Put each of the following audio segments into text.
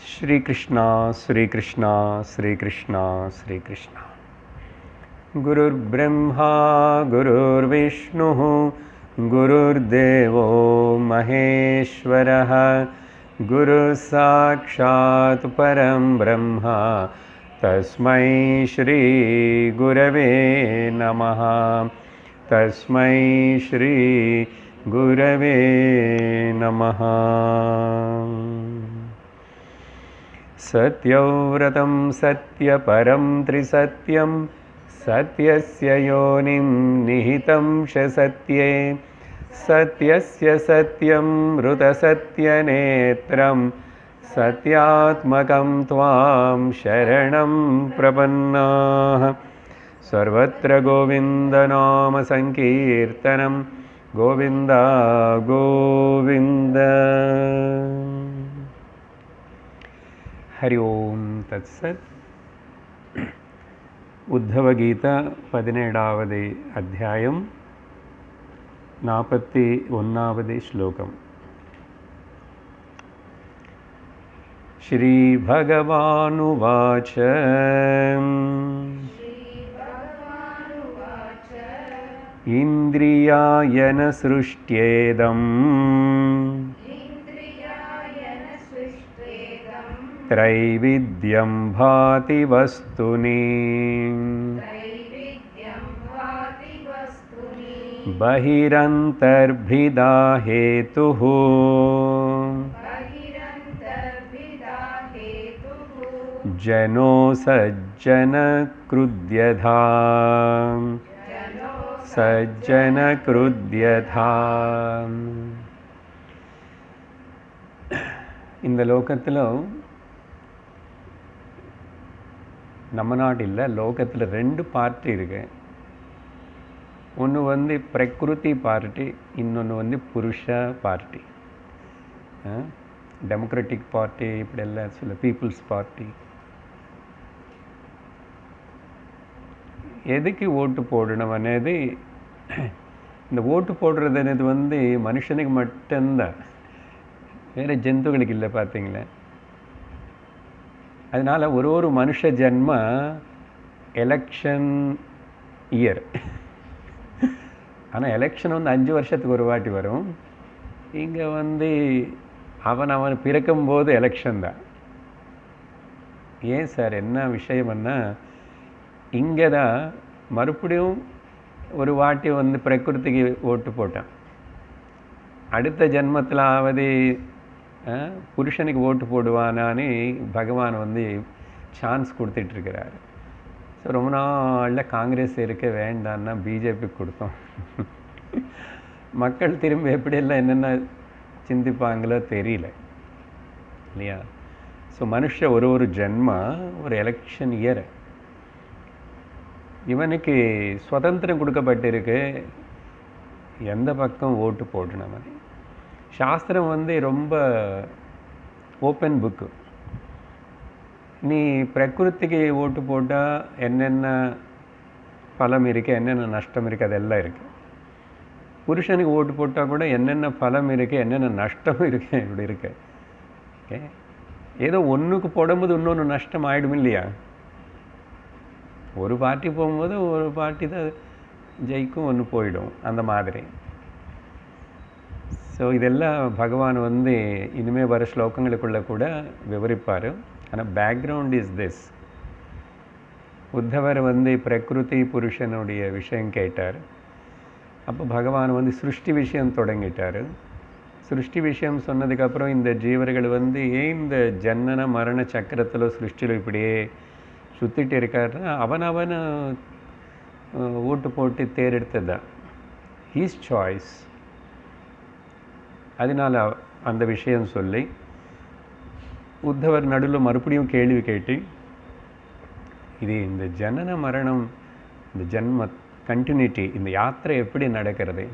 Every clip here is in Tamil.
श्री कृष्णा श्री कृष्णा श्री कृष्णा श्री कृष्णा। गुरुर्ब्रह्मा गुरुर्विष्णुः गुरुर्देवो महेश्वरः गुरुसाक्षात् परं ब्रह्म तस्मै श्री गुरवे नमः। तस्मै श्री गुरवे नमः। सत्यव्रतं सत्यपरं त्रिसत्यं सत्यस्य योनिं निहितं च सत्ये सत्यस्य सत्यं मृतसत्यनेत्रं सत्यात्मकं त्वां शरणं प्रपन्नाः। सर्वत्र गोविन्दनामसङ्कीर्तनं गोविन्द गोविन्द। हरि ओम तत्सत्। उद्धव गीता 17வது अध्यायं 41வது श्लोकम्। श्री भगवानुवाच इन्द्रियायन सृष्ट्येदम् त्रैविध्यं भाति वस्तुनि बहिरन्तर्भिदा हेतुः जनो सज्जन क्रुध्यथा सज्जन क्रुध्यथा। இந்த லோகத்தில் நம்ம நாடு இல்லை, லோகத்தில் 2 பார்ட்டி இருக்கு. ஒன்று வந்து பிரகிருதி பார்ட்டி, இன்னொன்று வந்து புருஷ பார்ட்டி. டெமோக்ராட்டிக் பார்ட்டி இப்படி எல்லாம் சொல்ல, பீப்புள்ஸ் பார்ட்டி. எதுக்கு ஓட்டு போடணும் అనేది, இந்த ஓட்டு போடுறது అనేది வந்து மனுஷனுக்கு மட்டும்தான், வேறு ஜந்துக்களுக்கு இல்லை. பார்த்தீங்களா? அதனால் ஒரு மனுஷ ஜென்ம எலெக்ஷன் இயர். ஆனால் எலெக்ஷன் வந்து 5 வருஷத்துக்கு ஒரு வாட்டி வரும். இங்கே வந்து அவன் பிறக்கும்போது எலெக்ஷன் தான். ஏன் சார், என்ன விஷயம்னா, இங்கே தான் மறுபடியும் ஒரு வாட்டி வந்து பிரகிருதிக்கு ஓட்டு போட்டான். அடுத்த ஜென்மத்தில் ஆவது புருஷனுக்கு ஓட்டு போடுவானான்னு பகவான் வந்து சான்ஸ் கொடுத்துட்ருக்கிறார். ஸோ ரொம்ப நாளில் காங்கிரஸ் இருக்க வேண்டான்னா பிஜேபிக்கு கொடுத்தோம். மக்கள் திரும்ப எப்படியெல்லாம் என்னென்ன சிந்திப்பாங்களோ தெரியல இல்லையா? ஸோ மனுஷ ஒரு ஜென்மா ஒரு எலெக்ஷன் இயர். இவனுக்கு சுதந்திரம் கொடுக்கப்பட்டிருக்கு, எந்த பக்கம் ஓட்டு போடணும். சாஸ்திரம் வந்து ரொம்ப ஓப்பன் புக்கு. நீ பிரகிருதிக்கு ஓட்டு போட்டால் என்னென்ன பலம் இருக்குது, என்னென்ன நஷ்டம் இருக்குது, அதெல்லாம் இருக்குது. புருஷனுக்கு ஓட்டு போட்டால் கூட என்னென்ன பலம் இருக்குது, என்னென்ன நஷ்டம் இருக்குது, இப்படி இருக்கு. ஓகே, ஏதோ ஒன்றுக்கு போடும்போது இன்னொன்று நஷ்டம் ஆகிடும் இல்லையா? ஒரு பார்ட்டி போகும்போது ஒரு பார்ட்டி தான் ஜெயிக்கும், ஒன்று போயிடும், அந்த மாதிரி. ஸோ இதெல்லாம் பகவான் வந்து இனிமேல் வர ஸ்லோகங்களுக்குள்ளே கூட விவரிப்பார். ஆனால் பேக்ரவுண்ட் இஸ் திஸ். உத்தவர் வந்து பிரகிருதி புருஷனுடைய விஷயம் கேட்டார். அப்போ பகவான் வந்து சிருஷ்டி விஷயம் தொடங்கிட்டார். சிருஷ்டி விஷயம் சொன்னதுக்கப்புறம் இந்த ஜீவர்கள் வந்து ஏன் இந்த ஜன்னன மரண சக்கரத்தில் சிருஷ்டியில் இப்படியே சுற்றிட்டு இருக்காருன்னா, அவன் ஓட்டு போட்டு தேர்ந்தெடுத்தது தான், ஹீஸ் சாய்ஸ். அதனால் அந்த விஷயம் சொல்லி உத்தவர் நடுவில் மறுபடியும் கேள்வி கேட்டு, இது இந்த ஜனன மரணம், இந்த ஜன்ம கண்டினியூட்டி, இந்த யாத்திரை எப்படி நடக்கிறது,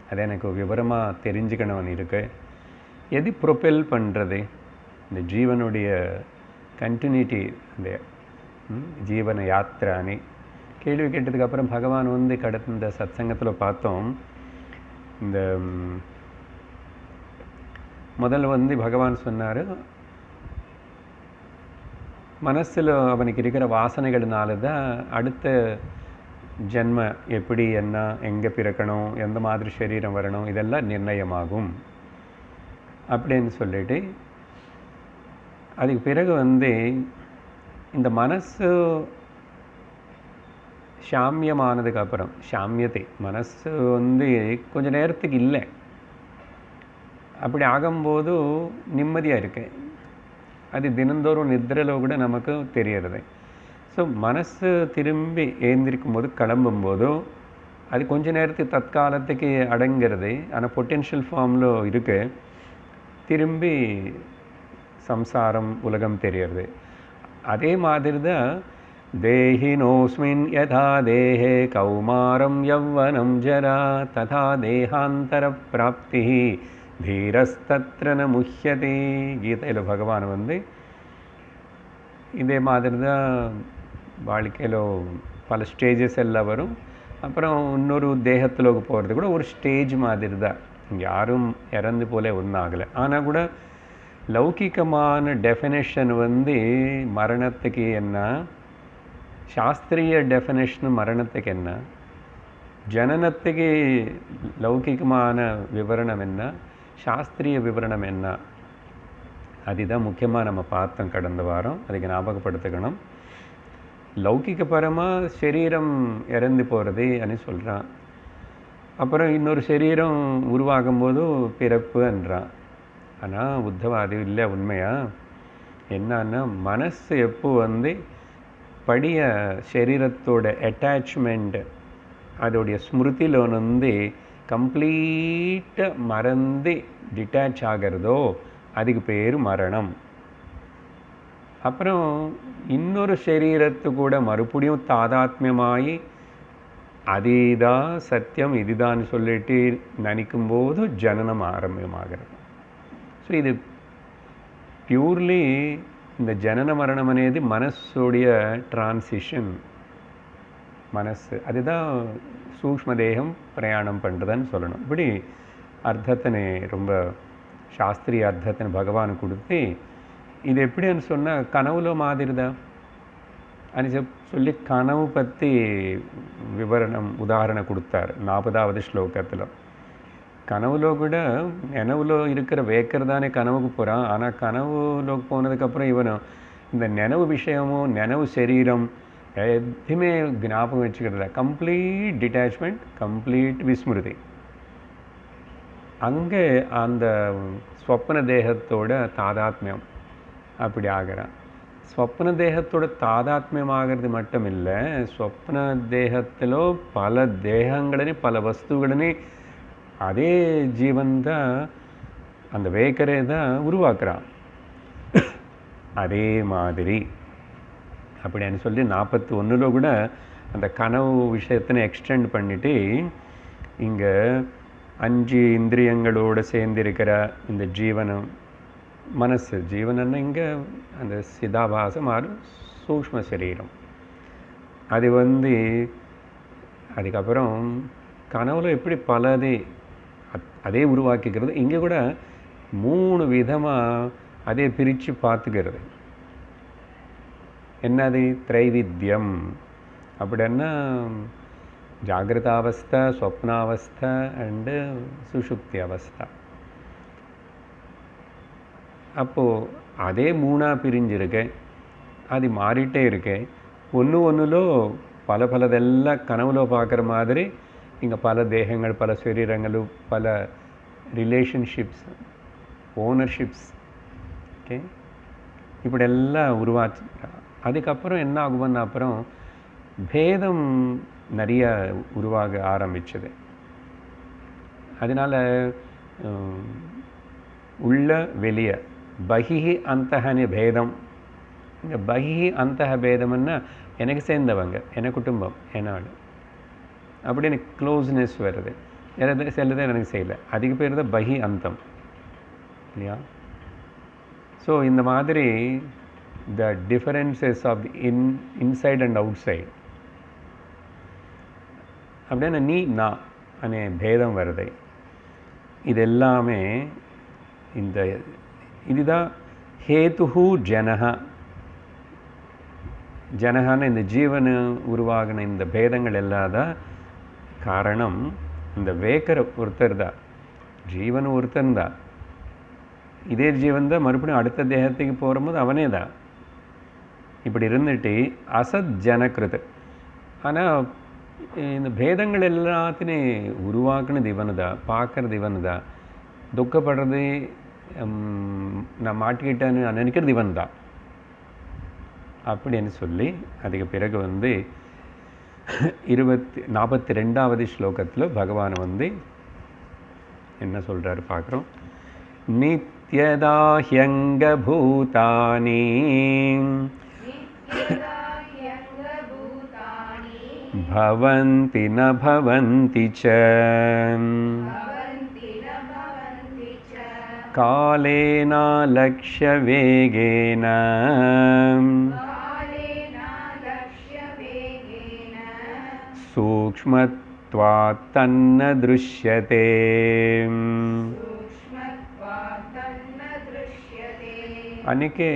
அதை எனக்கு விவரமாக தெரிஞ்சுக்கணும்னு இருக்கு. எது ப்ரொபெல் பண்ணுறது இந்த ஜீவனுடைய கண்டினியூட்டி, இந்த ஜீவன யாத்திரான்னு கேள்வி கேட்டதுக்கப்புறம் பகவான் வந்து கடந்த சத்சங்கத்தில் பார்த்தோம். இந்த முதல்ல வந்து பகவான் சொன்னார், மனசில் அவனுக்கு இருக்கிற வாசனைகள்னால தான் அடுத்த ஜென்ம எப்படி என்ன, எங்கே பிறக்கணும், எந்த மாதிரி சரீரம் வரணும், இதெல்லாம் நிர்ணயமாகும் அப்படின்னு சொல்லிட்டு அதுக்கு பிறகு வந்து இந்த மனசு சாமியமானதுக்கு அப்புறம், சாமியத்தை மனசு வந்து கொஞ்ச நேரத்துக்கு இல்லை, அப்படி ஆகும்போது நிம்மதியாக இருக்கு. அது தினந்தோறும் நித்திரையில் கூட நமக்கு தெரியறது. ஸோ மனசு திரும்பி ஏந்திருக்கும் போது, கிளம்பும்போதோ அது கொஞ்ச நேரத்துக்கு தற்காலத்துக்கு அடங்கிறது, ஆனால் பொட்டென்ஷியல் ஃபார்மில் இருக்கு. திரும்பி சம்சாரம் உலகம் தெரியறது. அதே மாதிரி தான் தேஹினோஸ்மின் யதா தேஹே கௌமாரம் யவ்வனம் ஜரா ததா தேகாந்தர பிராப்தி தீரஸ்தத்ர ந முஹ்யதே. கீதையில் பகவான் வந்து இதே மாதிரி தான் வாழ்க்கையில் பல ஸ்டேஜஸ் எல்லாம் வரும். அப்புறம் இன்னொரு தேகத்திலோக்கு போகிறது கூட ஒரு ஸ்டேஜ் மாதிரி தான். யாரும் இறந்து போல ஒன்றும் ஆகலை. ஆனால் கூட லௌகிகமான டெஃபினேஷன் வந்து மரணத்துக்கு என்ன, சாஸ்திரிய டெஃபினேஷன் மரணத்துக்கு என்ன, ஜனனத்துக்கு லௌகிகமான விவரணம் என்ன, சாஸ்திரிய விவரணம் என்ன, அதுதான் முக்கியமாக நம்ம பார்த்தோம் கடந்த வாரம். அதுக்கு ஞாபகப்படுத்திக்கணும். லௌகிகபரமாக சரீரம் இறந்து போகிறது அப்படின்னு சொல்கிறான். அப்புறம் இன்னொரு சரீரம் உருவாகும் போது பிறப்பு என்றான். ஆனால் புத்தவாதி இல்லை, உண்மையா என்னன்னா மனசு எப்போ வந்து படிய சரீரத்தோட அட்டாச்மெண்ட் அதோடைய ஸ்மிருதியில் வந்து கம்ப்ளீட்டாக மறந்து டிட்டாச் ஆகிறதோ அதுக்கு பேர் மரணம். அப்புறம் இன்னொரு சரீரத்து கூட மறுபடியும் தாதாத்மியமாகி அதுதான் சத்தியம் இதுதான் சொல்லிட்டு நினைக்கும்போது ஜனனம் ஆரம்பமாகிறது. ஸோ இது பியூர்லி இந்த ஜனன மரணம் అనేది మనస్సుடைய டிரான்சிஷன். மனசு அதுதான் சூக்ஷ்ம தேகம் பிரயாணம் பண்ணுறதுன்னு சொல்லணும். இப்படி அர்த்தத்தினை ரொம்ப சாஸ்திரிய அர்த்தத்தினை பகவான் கொடுத்து இது எப்படின்னு சொன்னால் கனவுல மாதிரி தான் అని சொல்லி கனவு பற்றி விவரணம் உதாரணம் கொடுத்தார் 40வது ஸ்லோகத்தில். கனவுలో కూడా நெனவுలో இருக்கிற வேக்கர் தானே கனவுக்கு போகிறான். ஆனால் கனவுలోకి போனதுக்கப்புறம் இவன் இந்த நெனவு விஷயமும் நெனவு சரீரம் எதுவுமே ஞாபகம் வச்சுக்கிறதில்ல. கம்ப்ளீட் டிட்டாச்மெண்ட், கம்ப்ளீட் விஸ்மிருதி. அங்கே அந்த ஸ்வப்ன தேகத்தோட தாதாத்மியம் அப்படி ஆகிறான். ஸ்வப்ன தேகத்தோட தாதாத்மியம் ஆகிறது மட்டும் இல்லை, ஸ்வப்ன தேகத்திலோ பல தேகங்களனே பல வஸ்துகளனே அதே ஜீவன் தான் அந்த வேக்கரே தான் உருவாக்குறான். அதே மாதிரி அப்படின்னு சொல்லி 41 கூட அந்த கனவு விஷயத்தினை எக்ஸ்டெண்ட் பண்ணிட்டு இங்கே 5 இந்திரியங்களோடு சேர்ந்திருக்கிற இந்த ஜீவனம் மனசு, ஜீவனன்னா இங்கே அந்த சிதாபாசம் ஆறு சூக்ஷ்ம சரீரம், அது வந்து அதுக்கப்புறம் கனவுல எப்படி பலதை அதே உருவாக்கிக்கிறது. இங்கே கூட 3 விதமாக அதே பிரித்து பார்த்துக்கிறது. என்னது? திரைவித்யம் அப்படின்னா ஜாகிரதாவஸ்தை, ஸ்வப்னாவஸ்தை அண்டு சுஷுப்தி அவஸ்தா. அப்போது அதே 3ஆக பிரிஞ்சிருக்கு, அது மாறிட்டே இருக்கு. ஒன்றுலோ பலதெல்லாம் கனவுல பார்க்குற மாதிரி இங்கே பல தேகங்கள், பல சரீரங்களும், பல ரிலேஷன்ஷிப்ஸ், ஓனர்ஷிப்ஸ், ஓகே, இப்படியெல்லாம் உருவாச்சு. அதுக்கப்புறம் என்ன ஆகும்னா அப்புறம் பேதம் நிறைய உருவாக ஆரம்பிச்சது. அதனால் உள்ள வெளியே பகிஹி அந்தஹனி பேதம். இங்கே பகிஹி அந்தஹ பேதம்னா எனக்கு சேர்ந்தவங்க, என் குடும்பம், என்னாடு அப்படின்னு க்ளோஸ்னஸ் வருது. சிலதை எனக்கு செய்யலை, அதுக்கு பேர் தான் பகி அந்தம் இல்லையா? ஸோ இந்த மாதிரி the differences of the inside and outside அப்படின்னா நீ நான் அనే பேதம் வருது. இது எல்லாமே இதுதான் ஹேதுஹு ஜனஹ ஜனகான இந்த ஜீவனு உருவாகின இந்த பேதங்கள் எல்லாம் தான் காரணம். இந்த வேக்கர ஒருத்தர் தான், ஜீவன் ஒருத்தன் தான். இதே ஜீவன் தான் மறுபடியும் அடுத்த தேகத்துக்கு போகும்போது அவனே தான். இப்படி இருந்துட்டு அசத் ஜனகிருத். ஆனால் இந்த பேதங்கள் எல்லாத்தையும் உருவாக்குனது இவனு தான், பார்க்கறது இவனு தான், துக்கப்படுறது நான் மாட்டிக்கிட்டேன்னு நான் நினைக்கிறது இவன் தான் அப்படின்னு சொல்லி அதுக்கு பிறகு 42வது ஸ்லோகத்தில் பகவான் என்ன சொல்கிறாரு பார்க்குறோம். நித்யதாஹ்யங்க பூதானி பவந்தி ந பவந்தி ச காலேன லக்ஷ்ய வேகேன சூக்ஷ்மத்வாத் தன்ன திருஷ்யதே. அன்றைக்கி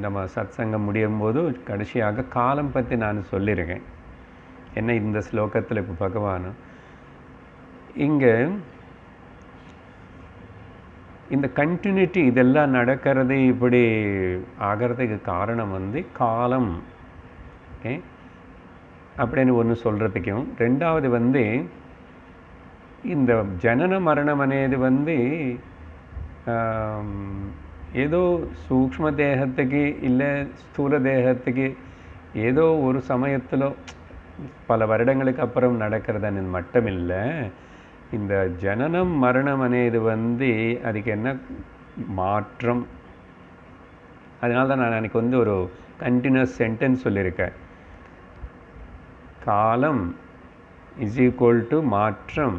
நம்ம சத்சங்கம் முடியும் போது கடைசியாக காலம் பற்றி நான் சொல்லியிருக்கேன். என்ன இந்த ஸ்லோகத்தில் இப்போ பகவான் இங்கே இந்த கண்டினியூட்டி இதெல்லாம் நடக்கிறது இப்படி ஆகிறதுக்கு காரணம் காலம். ஓகே, அப்படின்னு ஒன்று சொல்கிறதுக்கும், ரெண்டாவது இந்த ஜனன மரணம் అనేది ஏதோ சூக்ஷ்ம தேகத்துக்கு இல்லை ஸ்தூல தேகத்துக்கு ஏதோ ஒரு சமயத்தில் பல வருடங்களுக்கு அப்புறம் நடக்கிறதுன்னு மட்டும் இல்லை. இந்த ஜனனம் மரணம் అనేది அதுக்கு என்ன மாற்றம். அதனால தான் நான் அன்றைக்கி ஒரு கண்டினியூஸ் சென்டென்ஸ் சொல்லியிருக்கேன். காலம் இஸ் ஈக்குவல் டு மாற்றம்,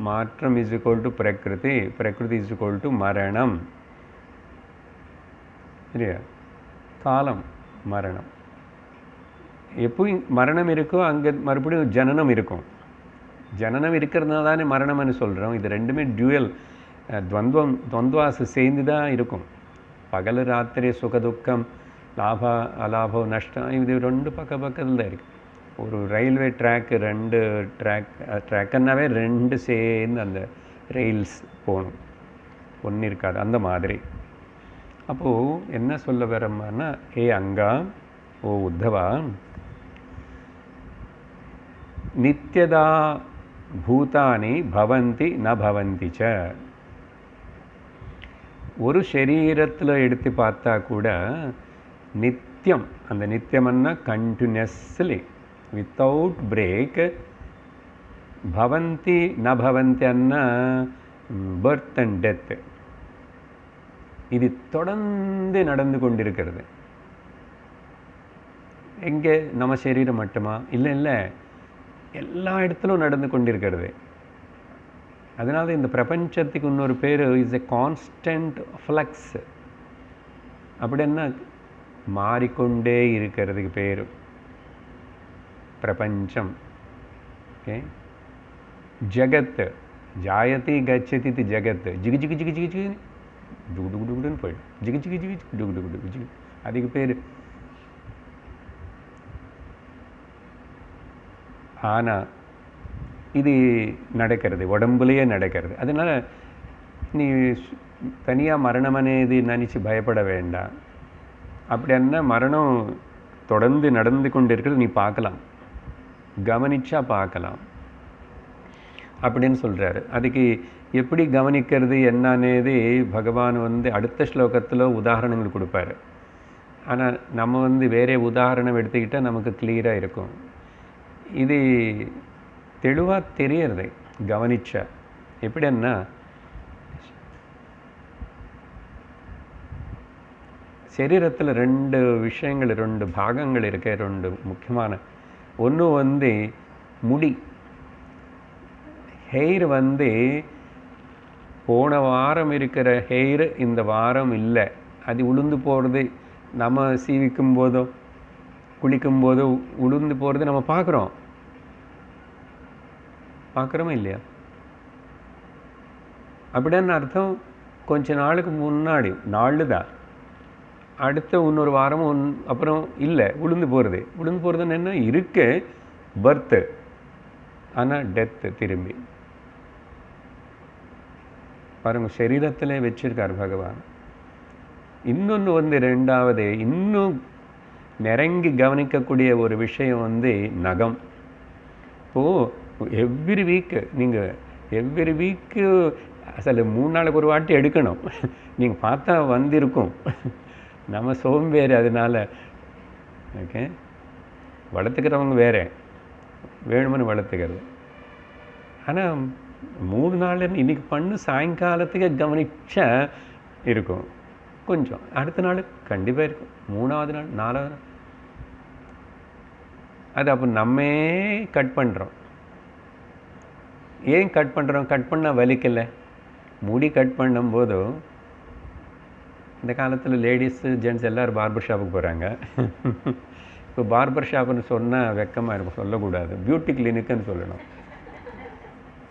மாற்றம் இஸ் ஈக்குவல் டு பிரகிருதி, பிரகிருதி இஸ் ஈக்குவல் டு மரணம். இல்லையா? காலம் மரணம், எப்போ மரணம் இருக்கோ அங்கே மறுபடியும் ஜனனம் இருக்கும். ஜனனம் இருக்கிறதுனால தானே மரணம்னு சொல்கிறோம். இது ரெண்டுமே டியூவல், துவந்துவாசு சேர்ந்து தான் இருக்கும். பகல் ராத்திரி சுகதுக்கம், லாப அலாபம் நஷ்டம், இது ரெண்டு பக்கத்தில் தான் இருக்குது. ஒரு ரயில்வே ட்ராக்கு, ரெண்டு ட்ராக்குன்னாவே ரெண்டு சேர்ந்து அந்த ரெயில்ஸ் போகணும், ஒன்று இருக்காது. அந்த மாதிரி அப்போது என்ன சொல்ல வரமானா, ஏ அங்கா, ஓ உத்தவா, நித்யதா பூதானி பவந்தி ந பவந்தி ச. ஒரு சரீரத்தில் எடுத்து பார்த்தா கூட நித்தியம், அந்த நித்தியம்னா கண்டினியூஸ்லி வித்தவுட் பிரேக், பவந்தி ந பவந்தி அன்னா பர்த் அண்ட் டெத், இது தொடர்ந்து நடந்து கொண்டிருக்கிறது. எங்கே? நம்ம சரீரம் மட்டுமா? இல்லை இல்லை, எல்லா இடத்துலும் நடந்து கொண்டிருக்கிறது. அதனால இந்த பிரபஞ்சத்துக்கு இன்னொரு பேர் இஸ் எ கான்ஸ்டன்ட் ஃப்ளக்ஸ். அப்படின்னா மாறிக்கொண்டே இருக்கிறதுக்கு பேர் பிரபஞ்சம். ஓகே, ஜகத் ஜாயதி கச்சதி ஜகத், ஜிகு ஜிகு ஜிகு ஜிகு ஜிகு டுகு டுகு டுகுன்னு போயிடும், ஜிகு ஜிகு ஜிகு டுகு டுகு டுகு ஜிகு, அதுக்கு பேர். ஆனால் இது நடக்கிறது, உடம்புலையே நடக்கிறது. அதனால் நீ தனியாக மரணம் అనేది நினச்சி பயப்பட வேண்டாம். அப்படின்னா மரணம் தொடர்ந்து நடந்து கொண்டு இருக்கிறது நீ பார்க்கலாம், கவனிச்சா பார்க்கலாம் அப்படின்னு சொல்கிறாரு. அதுக்கு எப்படி கவனிக்கிறது என்னன்னது பகவான் அடுத்த ஸ்லோகத்தில் உதாரணங்கள் கொடுப்பார். ஆனால் நம்ம வேறே உதாரணம் எடுத்துக்கிட்டால் நமக்கு கிளியராக இருக்கும். இது தெளிவாக தெரியறது கவனிச்சா. எப்படின்னா, சரீரத்தில் ரெண்டு விஷயங்கள், ரெண்டு பாகங்கள் இருக்க, ரெண்டு முக்கியமான. ஒன்று முடி, ஹெயிர். போன வாரம் இருக்கிற ஹெயிர் இந்த வாரம் இல்லை, அது உளுந்து போகிறது. நம்ம சீவிக்கும் போதோ குளிக்கும் போதோ உளுந்து போகிறது நம்ம பார்க்குறோமா இல்லையா? அப்படின்னு அர்த்தம் கொஞ்ச நாளுக்கு முன்னாடி நாள் தான் அடுத்த இன்னொரு வாரமும் அப்புறம் இல்லை, உளுந்து போகிறதுன்னு என்ன இருக்கு, பர்த்து, ஆனால் டெத்து திரும்பி. பாருங்க, சரீரத்திலே வச்சிருக்கார் பகவான். இன்னொன்று வந்து ரெண்டாவது இன்னும் நெருங்கி கவனிக்கக்கூடிய ஒரு விஷயம் வந்து நகம். இப்போது எவ்ரி வீக்கு நீங்கள் எவ்ரி வீக்கு அசல் 3 நாளுக்கு ஒரு வாட்டி எடுக்கணும். நீங்கள் பார்த்தா வந்திருக்கும். நம்ம சோம்பேறி, அதனால ஓகே. வளர்த்துக்கிறவங்க வேறு, வேணுமென்னு வளர்த்துக்கிறது. ஆனால் 3 நாள் இன்றைக்கி பண்ணு சாயங்காலத்துக்கு கவனிச்சா இருக்கும் கொஞ்சம், அடுத்த நாள் கண்டிப்பாக இருக்கும், 3ஆவது நாள் 4ஆவது நாள். அது அப்போ நம்மே கட் பண்ணுறோம். ஏன் கட் பண்ணுறோம்? கட் பண்ணால் வலிக்கலை. முடி கட் பண்ணும்போதும் இந்த காலத்தில் லேடிஸு ஜென்ட்ஸ் எல்லோரும் பார்பர் ஷாப்புக்கு போகிறாங்க. இப்போ பார்பர் ஷாப்புன்னு சொன்னால் வெக்கமாக இருக்கும், சொல்லக்கூடாது. பியூட்டி கிளினிக்குன்னு சொல்லணும்,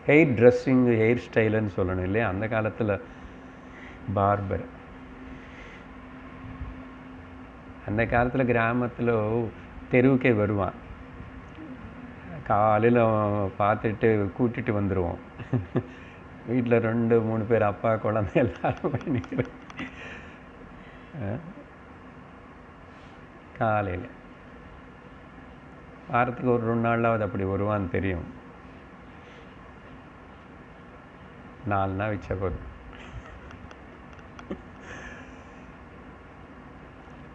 ஹெயிர் ட்ரெஸ்ஸிங் ஹெயிர் ஸ்டைலுன்னு சொல்லணும் இல்லையா? அந்த காலத்தில் பார்பர். அந்த காலத்தில் கிராமத்தில் தெருவுக்கே வருவான், காலையில் பார்த்துட்டு கூட்டிகிட்டு வந்துடுவோம். வீட்டில் 2-3 பேர், அப்பா குழந்தை எல்லாரும் பண்ணிக்கிறோம். காலையில் வாரத்துக்கு ஒரு 2 நாளாவது அப்படி வருவான்னு தெரியும். 4 நாள் வச்ச போதும்.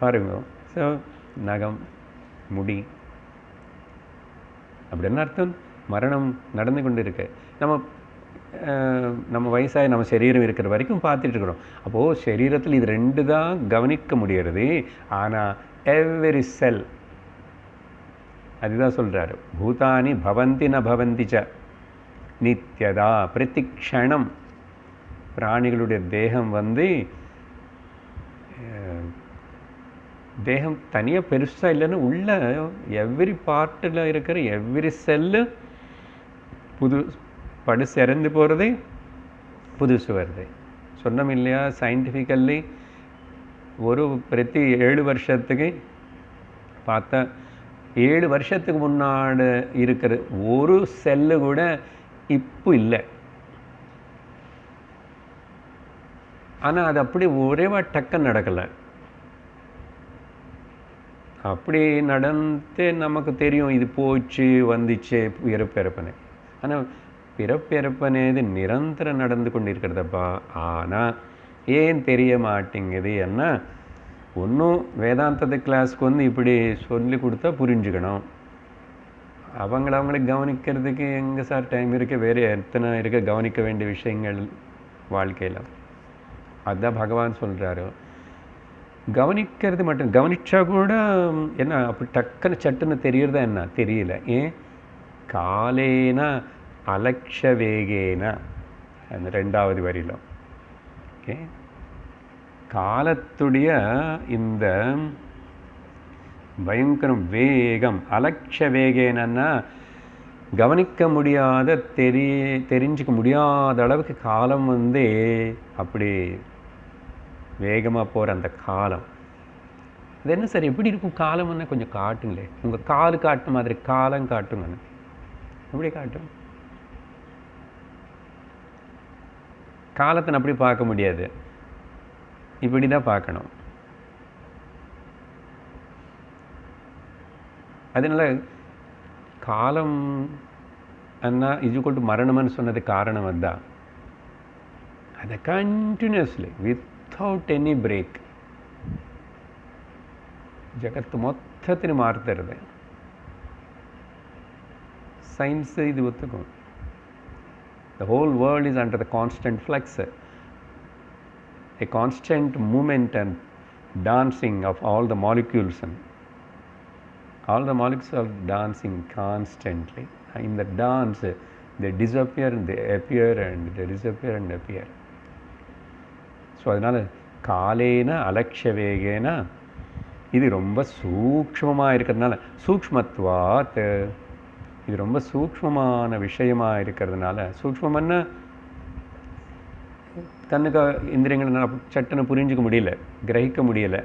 பாருங்க, ஸோ நகம், முடி, அப்படி என்ன அர்த்தம்? மரணம் நடந்து கொண்டு இருக்கு. நம்ம வயசாகி நம்ம சரீரம் இருக்கிற வரைக்கும் பார்த்துட்டு இருக்கிறோம். அப்போது சரீரத்தில் இது 2 தான் கவனிக்க முடிகிறது. ஆனால் எவ்ரி செல், அதுதான் சொல்கிறாரு, பூதானி பவந்தி ந பவந்தி ச நித்யதா பிரதிக்ஷணம். பிராணிகளுடைய தேகம் வந்து தேகம் தனியாக பெருசாக இல்லைன்னு உள்ள எவ்ரி பார்ட்டில் இருக்கிற எவ்ரி செல்லு படுசு இறந்து போகிறது, புதுசு வருது. சொன்னோம் இல்லையா, சயின்டிஃபிக்கல்லி பிரதி 7 வருஷத்துக்கு பார்த்தா 7 வருஷத்துக்கு முன்னாடி இருக்கிற ஒரு செல்லு கூட இப்போ இல்லை. ஆனால் அது அப்படி ஒரேவா டக்குன்னு நடக்கலை. அப்படி நடந்து நமக்கு தெரியும் இது போச்சு வந்துச்சு பிறப்பிறப்பனை. ஆனால் பிறப்பிறப்பனேது நிரந்தரம் நடந்து கொண்டு இருக்கிறதப்பா. ஆனால் ஏன் தெரிய மாட்டேங்குது என்ன? ஒன்றும் வேதாந்தத்து கிளாஸ்க்கு வந்து இப்படி சொல்லி கொடுத்தா புரிஞ்சுக்கணும். அவங்களுக்கு கவனிக்கிறதுக்கு எங்கே சார் டைம் இருக்குது? வேறு எத்தனை இருக்க கவனிக்க வேண்டிய விஷயங்கள் வாழ்க்கையில். அதுதான் பகவான் சொல்கிறாரு. கவனிக்கிறது மட்டும் கவனிச்சா கூட என்ன அப்படி டக்குன்னு சட்டுன்னு தெரியறதா என்ன? தெரியல. ஏன்? காலேனா அலட்ச வேகேனா, அந்த 2வது வரியில். ஓகே, காலத்துடைய இந்த பயங்கரம் வேகம், அலட்ச வேகேனா கவனிக்க முடியாத, தெரிஞ்சிக்க முடியாத அளவுக்கு காலம் வந்து அப்படி வேகமாக போகிற அந்த காலம். அது என்ன சார் எப்படி இருக்கும் காலம்னா? கொஞ்சம் காட்டுங்களே, உங்கள் கால் காட்டுன மாதிரி காலம் காட்டுங்க. எப்படி காட்டும்? காலத்தை அப்படி பார்க்க முடியாது, இப்படி தான் பார்க்கணும். அதனால காலம் அண்ணா இஜுக்கொண்டு மரணம்னு சொன்னது காரணம் அதுதான். அதை கண்டினியூஸ்லி வித்தவுட் எனி பிரேக் ಜಗತ್ತು ಮೊತ್ತത്തിന് ಮಾರ್ತಿರುತ್ತೆ. ಸೈನ್ಸ್ ಇದು ಒತ್ತುಕೊ. The whole world is under the constant flux, a constant movement and dancing of all the molecules. All the molecules are dancing constantly. In the dance, they disappear and they appear and they disappear and appear. So அதனால காலேன அலக்ஷ்ய வேகேன இது ரொம்ப சூக்ஷ்மமாக இருக்கிறதுனால, சூக்ஷ்மத்வாத், இது ரொம்ப சூக்ஷ்மமான விஷயமாக இருக்கிறதுனால, சூக்ஷ்மம்னா கண்ணுக்கு இந்திரியங்களை சட்டுன்னு புரிஞ்சிக்க முடியல, கிரகிக்க முடியலை.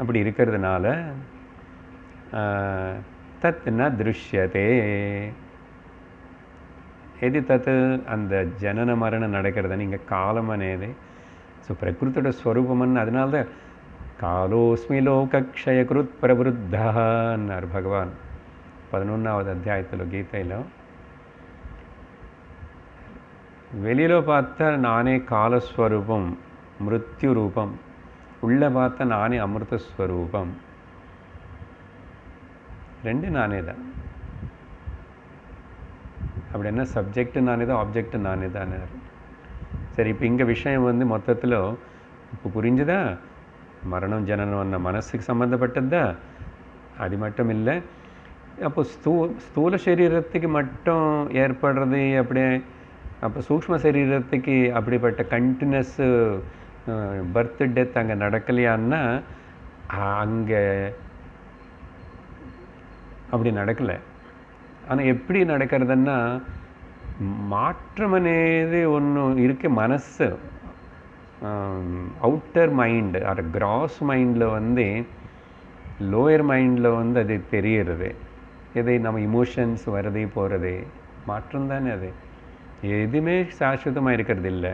அப்படி இருக்கிறதுனால தத் ந திருஷ்யதே. எது தத்து அந்த ஜனன மரணம் நடக்கிறத நீங்கள் காலம் అనేది. ஸோ பிரகிருத்தோட ஸ்வரூபம்னு அதனால தான் காலோஸ்மி லோகக்ஷயக்ருத் பிரவருத்தான்னார் பகவான் 11வது அத்தியாயத்தில் கீதையில். வெளியில் பார்த்தா நானே காலஸ்வரூபம் மிருத்யு ரூபம், உள்ளே பார்த்தா நானே அமிர்தஸ்வரூபம், ரெண்டு நானே தான். அப்படி என்ன சப்ஜெக்ட் நானே தான், ஆப்ஜெக்ட் நானே தானே. சரி, இப்போ இங்கே விஷயம் வந்து மொத்தத்தில் இப்போ புரிஞ்சுதா? மரணம் ஜனனம் மனசுக்கு சம்மந்தப்பட்டது தான். அது மட்டும் இல்லை, அப்போ ஸ்தூல சரீரத்துக்கு மட்டும் ஏற்படுறது அப்படியே, அப்போ சூக்ஷ்ம சரீரத்துக்கு அப்படிப்பட்ட கண்டினியூஸ் பர்த் டெத் அங்கே நடக்கலையான்னா அங்கே அப்படி நடக்கலை. ஆனால் எப்படி நடக்கிறதுன்னா மாற்றம் అనేది ஒன்று இருக்க. மனசு அவுட்டர் மைண்டு ஆர் கிராஸ் மைண்டில் வந்து லோயர் மைண்டில் வந்து அது தெரிகிறது. எது நம்ம இமோஷன்ஸ் வரது போகிறது மாற்றம் தானே. அது எதுவுமே சாஸ்வதமாக இருக்கிறது இல்லை,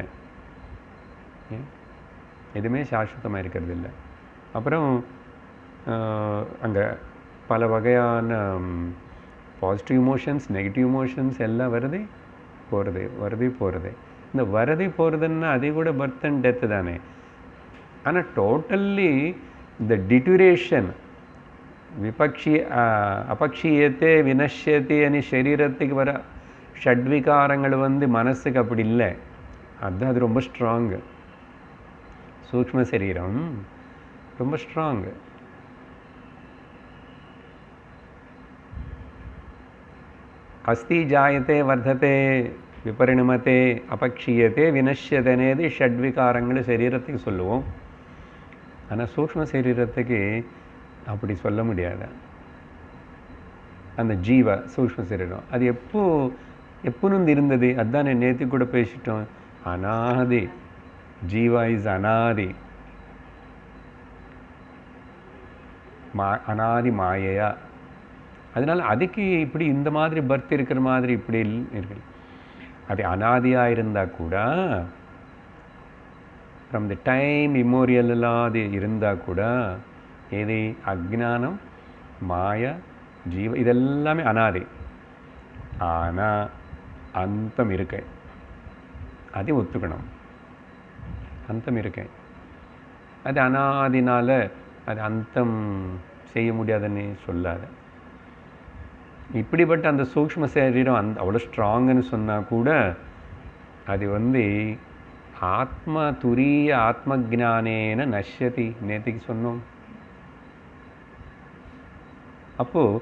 எதுவுமே சாஸ்வதமாக இருக்கிறது இல்லை. அப்புறம் அங்கே பல வகையான பாசிட்டிவ் இமோஷன்ஸ் நெகட்டிவ் இமோஷன்ஸ் எல்லாம் வருது போகிறது. இந்த வரது போகிறதுன்னா அதே கூட பர்த் அண்ட் டெத்து தானே. ஆனால் டோட்டல்லி இந்த டிட்யூரேஷன் அபக்ஷீயத்தே வினஷ்யத்தே అని சரீரத்துக்கு வர ஷட்விகாரங்கள் வந்து மனசுக்கு அப்படி இல்லை. அதுதான் அது ரொம்ப ஸ்ட்ராங்கு. சூக்ஷ்ம சரீரம் ரொம்ப ஸ்ட்ராங்கு. அஸ்தி ஜாயத்தே வர்த்ததே விபரிணமத்தே அபக்ஷீயத்தே வினஷ்யத்தை అనేది ஷட்விகாரங்கள் சரீரத்துக்கு சொல்லுவோம். ஆனால் சூக்ஷ்ம சரீரத்துக்கு அப்படி சொல்ல முடியாது. அந்த ஜீவ சூக்ஷ்ம சரீரம் அது எப்போன்னு இருந்தது. அதுதான் நேற்று கூட பேசிட்டோம். அனாதி ஜீவா இஸ் அனாதி, அனாதி மாயையா. அதனால் அதுக்கு இப்படி இந்த மாதிரி பர்த் இருக்கிற மாதிரி இப்படி இருக்கு. அது அனாதியாக இருந்தால் கூட ஃப்ரம் தி டைம் இம்மோரியல்லாம் அது இருந்தால் கூட ஏது அஜ்ஞானம் மாயா ஜீவ இதெல்லாமே அனாதி. ஆனால் அந்தம் இருக்கு, அதை ஒத்துக்கணும். அந்தம் இருக்கு, அது அனாதினால அது அந்தம் செய்ய முடியாதுன்னு சொல்லாத. இப்படிப்பட்ட அந்த சூக்ஷ்ம சரீரம் அவ்வளோ ஸ்ட்ராங்குன்னு சொன்னால் கூட அது வந்து ஆத்ம துரிய ஆத்ம ஜானேன நஷ்யதி நேற்றுக்கு சொன்னோம். அப்போது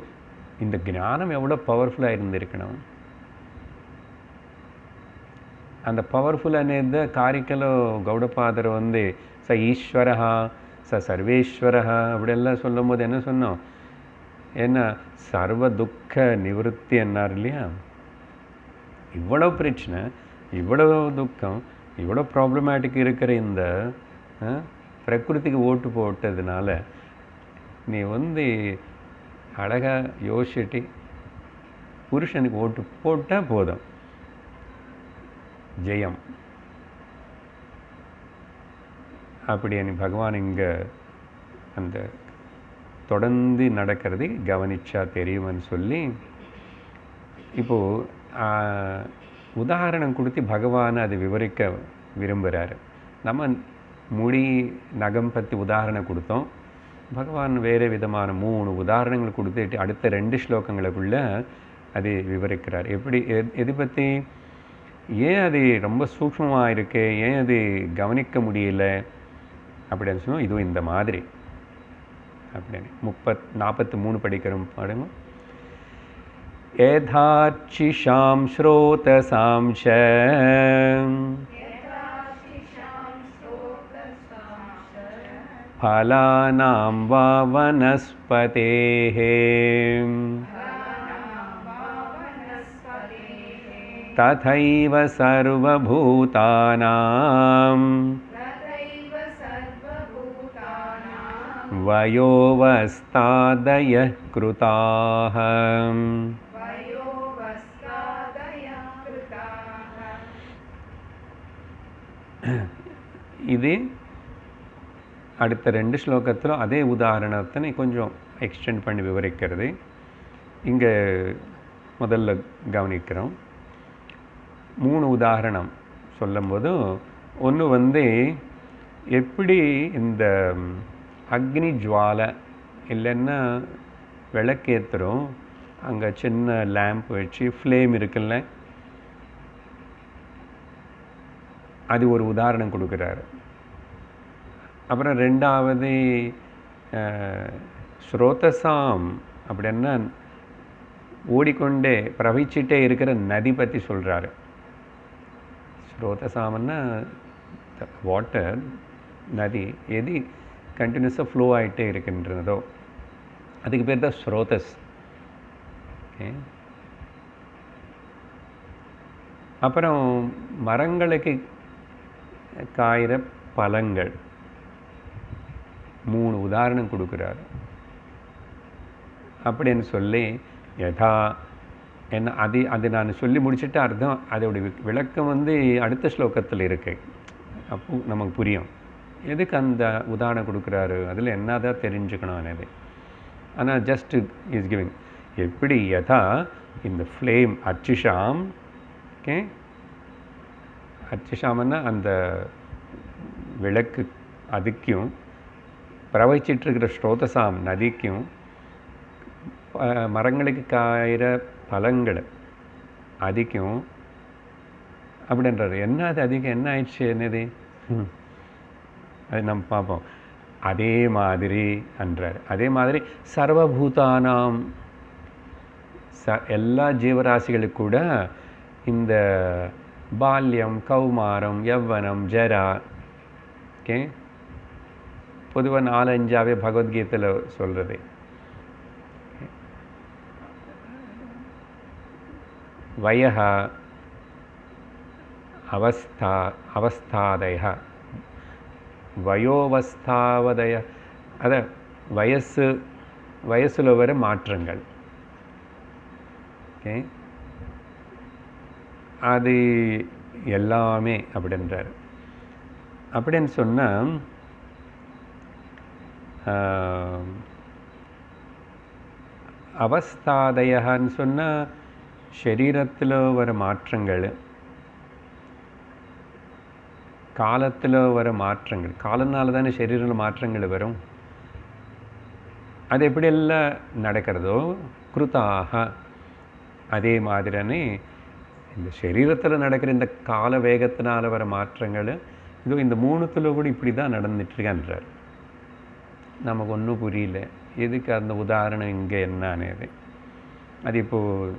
இந்த ஞானம் எவ்வளோ பவர்ஃபுல்லாக இருந்திருக்கணும். அந்த பவர்ஃபுல் అనేది காரிக்கலோ கௌடபாதர் வந்து ச ஈஸ்வரஹா ச சர்வேஸ்வரஹா அப்படியெல்லாம் சொல்லும் போது என்ன சொன்னோம்? ஏன்னா சர்வ துக்க நிவர்த்தி என்னார் இல்லையா? இவ்வளோ பிரச்சனை, இவ்வளோ துக்கம், இவ்வளோ ப்ராப்ளமேட்டிக் இருக்கிற இந்த பிரகிருதிக்கு ஓட்டு போட்டதுனால நீ வந்து அழகாக யோசிச்சுட்டு புருஷனுக்கு ஓட்டு போட்டால் போதும், ஜெயம். அப்படின்னு பகவான் இங்கே அந்த தொடர்ந்து நடக்கிறது கவனிச்சா தெரியும்னு சொல்லி இப்போது உதாரணம் கொடுத்து பகவான் அதை விவரிக்க விரும்புகிறாரு. நம்ம முடி நகம் பற்றி உதாரணம் கொடுத்தோம். பகவான் வேறு விதமான 3 உதாரணங்கள் கொடுத்துட்டு அடுத்த 2 ஸ்லோகங்களுக்குள்ள அது விவரிக்கிறார். எப்படி எது பற்றி, ஏன் அது ரொம்ப சூக்ஷ்மமாக இருக்கு, ஏன் அது கவனிக்க முடியல அப்படின்னு சொன்னோம். இதுவும் இந்த மாதிரி அப்படின்னு 43 படிக்கிறோம் பாருங்க. ஏதாச்சிஷாம் ஸ்ரோதசாம்ச ஃபலானாம் வா வனஸ்பதேஹ ததைவ சர்வபூதானாம் वयोवस्तादयः कृताः இது அடுத்த 2 ஸ்லோகத்தில் அதே உதாரணத்தை கொஞ்சம் எக்ஸ்டெண்ட் பண்ணி விவரிக்கிறது. இங்கே முதல்ல கவனிக்கிறோம். 3 உதாரணம் சொல்லும்போது, ஒன்று எப்படி இந்த அக்னி ஜுவாலை இல்லைன்னா விளக்கேற்றுறோம், அங்கே சின்ன லேம்ப் வச்சு ஃப்ளேம் இருக்குல்ல, அது ஒரு உதாரணம் கொடுக்குறாரு. அப்புறம் 2வது ஸ்ரோதசாம் அப்படின்னா ஓடிக்கொண்டே பிரவகிச்சிட்டே இருக்கிற நதி பற்றி சொல்கிறாரு. ஸ்ரோதசாமன்னா வாட்டர், நதி எது கண்டினியூஸாக ஃப்ளோ ஆகிட்டே இருக்கின்றதோ அதுக்கு பேர் தான் ஸ்ரோதஸ். ஓகே. அப்புறம் மரங்களுக்கு காய்கிற பழங்கள் 3 உதாரணம் கொடுக்குறாரு. அப்படின்னு சொல்லி யதா என்ன அது நான் சொல்லி முடிச்சுட்டு அர்த்தம் அதோடைய விளக்கம் அடுத்த ஸ்லோகத்தில் இருக்கு. அப்போ நமக்கு புரியும் எதுக்கு அந்த உதாரணம் கொடுக்குறாரு, அதில் என்னதான் தெரிஞ்சுக்கணும் అనేది. ஆனால் ஜஸ்ட் இஸ் கிவிங் எப்படி யதா இந்த ஃப்ளேம் அர்ச்சிஷாம். ஓகே. அர்ச்சிஷாமன்னா அந்த விளக்கு அதுக்கும் பிரவகிச்சிட்ருக்கிற ஸ்ரோதசாம் நதிக்கும் மரங்களுக்கு காய்கிற பழங்கள் அதிகம் அப்படின்றாரு. என்ன அது அதிகம் என்ன ஆயிடுச்சு என்னது அது நம்ம பார்ப்போம். அதே மாதிரி என்றார். அதே மாதிரி சர்வபூதானாம் எல்லா ஜீவராசிகளுக்கு கூட இந்த பால்யம், கௌமாரம், யவ்வனம், ஜரா, ஓகே, பொதுவாக 4-5 பகவத்கீதையில் சொல்கிறது. வயஹ அவஸ்தாதய வயோவஸ்தாவதய, அத வயசில் வர மாற்றங்கள். ஓகே. அது எல்லாமே அப்படின்றார். அப்படின்னு சொன்னால் அவஸ்தாதயன்னு சொன்னால் சரீரத்தில் வர மாற்றங்கள், காலத்தில் வர மாற்றங்கள். காலனால தானே சரீரத்தில் மாற்றங்கள் வரும். அது எப்படியெல்லாம் நடக்கிறதோ கிருதாக அதே மாதிரியானே இந்த சரீரத்தில் நடக்கிற இந்த கால வேகத்தினால் வர மாற்றங்கள் இதோ இந்த 3த்தில் கூட இப்படி தான் நடந்துட்டுருக்கான்றார். நமக்கு ஒன்றும் புரியல எதுக்கு அந்த உதாரணம் இங்கே என்னன்னு. அது இப்போது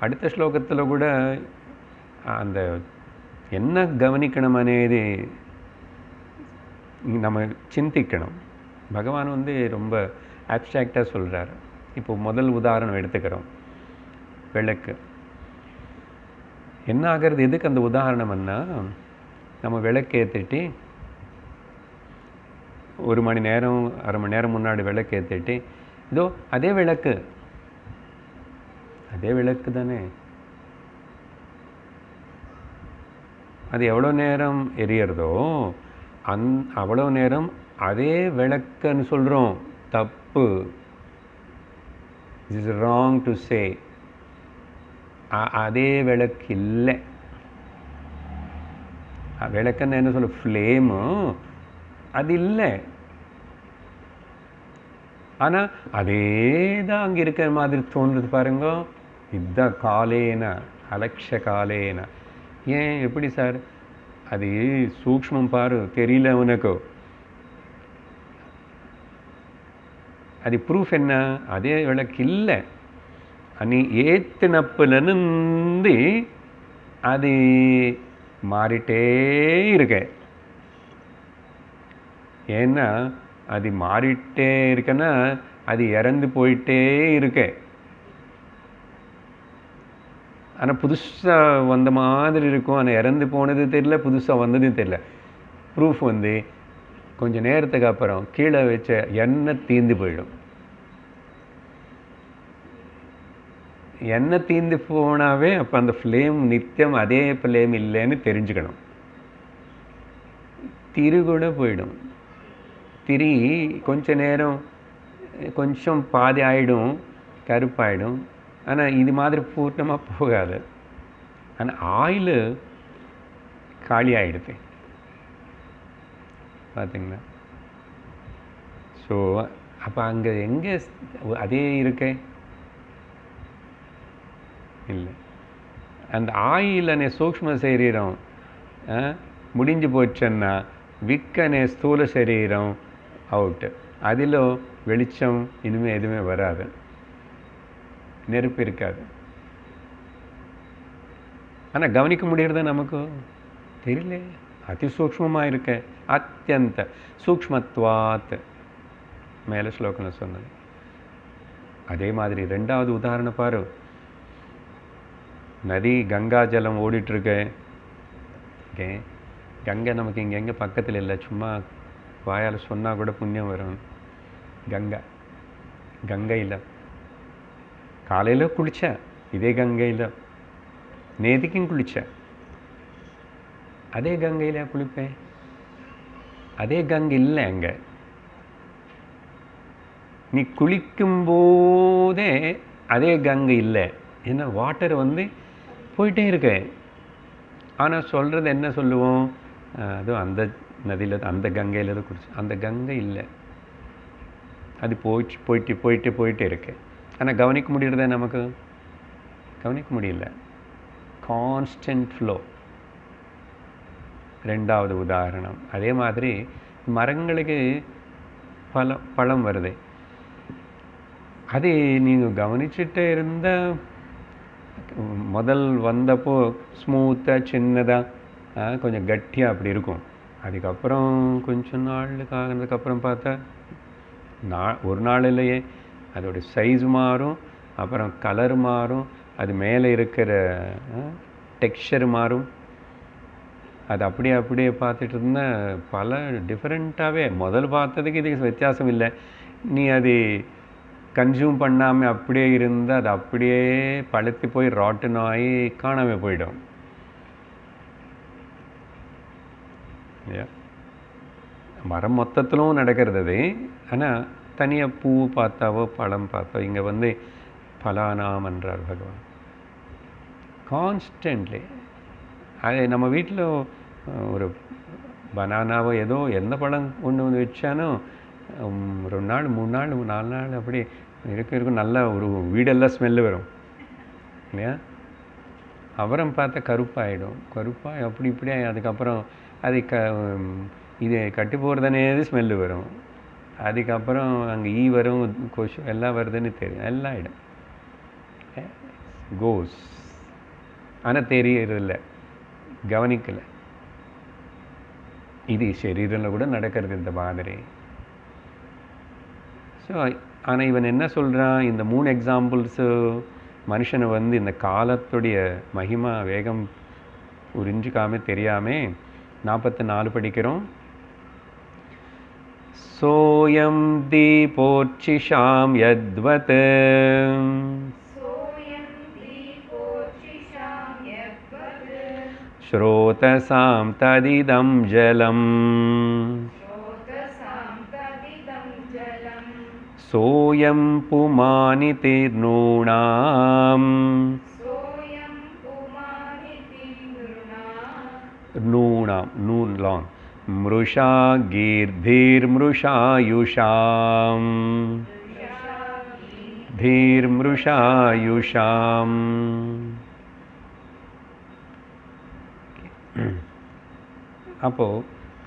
அடுத்த ஸ்லோகத்தில் கூட அந்த என்ன கவனிக்கணும் అనేది நம்ம சிந்திக்கணும். பகவான் ரொம்ப ஆப்ஸ்ட்ராக்டாக சொல்கிறார். இப்போது முதல் உதாரணம் எடுத்துக்கிறோம், விளக்கு. என்ன ஆகிறது, எதுக்கு அந்த உதாரணம்னா, நம்ம விளக்கு ஏற்றிட்டு 1 மணி நேரம் 1/2 மணி நேரம் முன்னாடி விளக்கு ஏற்றிட்டு இதோ அதே விளக்கு தானே, அது எவ்வளோ நேரம் எரியறதோ அவ்வளோ நேரம் அதே விளக்குன்னு சொல்கிறோம். தப்பு. It is wrong to say அதே விளக்கு இல்லை. விளக்குன்னு என்ன சொல்ல, ஃப்ளேமு அது இல்லை. ஆனால் அதே தான் அங்கே இருக்கிற மாதிரி தோன்றுது பாருங்க. இதுதான் காலேன அலட்ச காலேன. ஏன் எப்படி சார், அது சூக்ஷ்மம் பாரு, தெரியல உனக்கு. அது ப்ரூஃப் என்ன, அதே விளக்கு இல்லை. நீ ஏத்தினப்புலருந்து அது மாறிட்டே இருக்க. ஏன்னா அது மாறிட்டே இருக்குன்னா அது இறந்து போயிட்டே இருக்க. ஆனால் புதுசாக வந்த மாதிரி இருக்கும். ஆனால் இறந்து போனது தெரியல, புதுசாக வந்ததும் தெரியல. ப்ரூஃப் கொஞ்சம் நேரத்துக்கு அப்புறம் கீழே வச்ச எண்ணெய் தீந்து போயிடும். எண்ணெய் தீந்து போனாவே அப்போ அந்த ஃப்ளேம் நித்தியம் அதே ஃப்ளேம் இல்லைன்னு தெரிஞ்சுக்கணும். திரி கூட போயிடும். திரி கொஞ்ச நேரம் கொஞ்சம் பாதி ஆகிடும், கருப்பாயிடும். ஆனால் இது மாதிரி பூர்ணமாக போகாது. ஆனால் ஆயில் காலி ஆகிடுது பார்த்தீங்களா? ஸோ அப்போ அங்கே எங்கே அதே இருக்கே இல்லை. அந்த ஆயில் అనే సూక్ష్మ శరీరం முடிஞ்சு போச்சுன்னா விக் అనే స్థూల శరీరం அவுட். அதில் வெளிச்சம் இனிமேல் எதுவுமே வராது, நெருப்பு இருக்காது. ஆனால் கவனிக்க முடியறத நமக்கு தெரியல. அதி சூக்ஷ்மமாக இருக்க, அத்தியந்த சூக்ஷ்மத்வாத் மேலே ஸ்லோகத்தில் சொன்னது. அதே மாதிரி ரெண்டாவது உதாரணம் பாரு. நதி கங்கா ஜலம் ஓடிட்டுருக்கு. ஓகே, கங்கை நமக்கு இங்கே எங்கே பக்கத்தில் இல்லை, சும்மா வாயால் சொன்னால் கூட புண்ணியம் வரும். கங்கையில் காலையில் குளித்தேன், இதே கங்கையில். நேதிக்கும் குளித்தேன், அதே கங்கையில் குளிப்பேன். அதே கங்கை இல்லை அங்கே. நீ குளிக்கும்போதே அதே கங்கை இல்லை. ஏன்னா வாட்டர் போயிட்டே இருக்கு. ஆனால் சொல்கிறது என்ன சொல்லுவோம், அதுவும் அந்த நதியில் அந்த கங்கையில் தான் குடிச்சு. அந்த கங்கை இல்லை, அது போயிட்டே இருக்கு. ஆனால் கவனிக்க முடியறதே நமக்கு கவனிக்க முடியல. Constant flow. ரெண்டாவது உதாரணம். அதே மாதிரி மரங்களுக்கு பழம் வருது. அது நீங்கள் கவனிச்சுட்டே இருந்தால் முதல் வந்தப்போ ஸ்மூத்தாக சின்னதாக கொஞ்சம் கட்டியாக அப்படி இருக்கும். அதுக்கப்புறம் கொஞ்சம் நாளுக்கு ஆகினதுக்கப்புறம் பார்த்தா ஒரு நாள் இல்லையே அதோடைய சைஸ் மாறும், அப்புறம் கலர் மாறும், அது மேலே இருக்கிற டெக்ஸ்சர் மாறும். அது அப்படியே பார்த்துட்டு இருந்தால் பல டிஃப்ரெண்ட்டாகவே முதல் பார்த்ததுக்கு இதுக்கு வித்தியாசம் இல்லை. நீ அது கன்சியூம் பண்ணாமல் அப்படியே இருந்தால் அது அப்படியே பழுத்து போய் ராட்டன் ஆகி காணாமல் போயிடும். மரம் மொத்தத்திலும் நடக்கிறது அது. ஆனால் தனியாக பூ பார்த்தாவோ பழம் பார்த்தோ இங்கே பலானாம் என்றார் பகவான். கான்ஸ்டன்ட்லி அது நம்ம வீட்டில் ஒரு பனானாவோ ஏதோ எந்த பழம் ஒன்று வச்சானோ 2 நாள் 3 நாள் 4 நாள் அப்படி இருக்கும். நல்லா ஒரு வீடெல்லாம் ஸ்மெல்லு வரும் இல்லையா? அப்புறம் பார்த்தா கருப்பாகி அப்படி இப்படி அதுக்கப்புறம் அது இது கட்டி போகிறதுனே ஸ்மெல்லு வரும். அதுக்கப்புறம் அங்கே வரும், கொசு எல்லாம் வருதுன்னு தெரியும், எல்லாம் ஆகிடும். கோஸ். ஆனால் தெரியறதில்லை, கவனிக்கலை. இது சரீரில் கூட நடக்கிறது இந்த மாதிரி. ஸோ ஆனால் இவன் என்ன சொல்கிறான், இந்த 3 எக்ஸாம்பிள்ஸு மனுஷனை இந்த காலத்துடைய மகிமா வேகம் புரிஞ்சிக்காமல் தெரியாமல் 44 படிக்கிறோம். சோயம் தீபோர்ச்சிஷாம் யத்வத் ஸ்ரோதசாம் ததிதம் ஜலம் சோயம் புமானி தீர்ணூணாம் நூணாம் நூன் லாங் மிருஷா கீர்தீர்மிருஷாயுஷாம் தீர்மிருஷாயுஷாம். அப்போது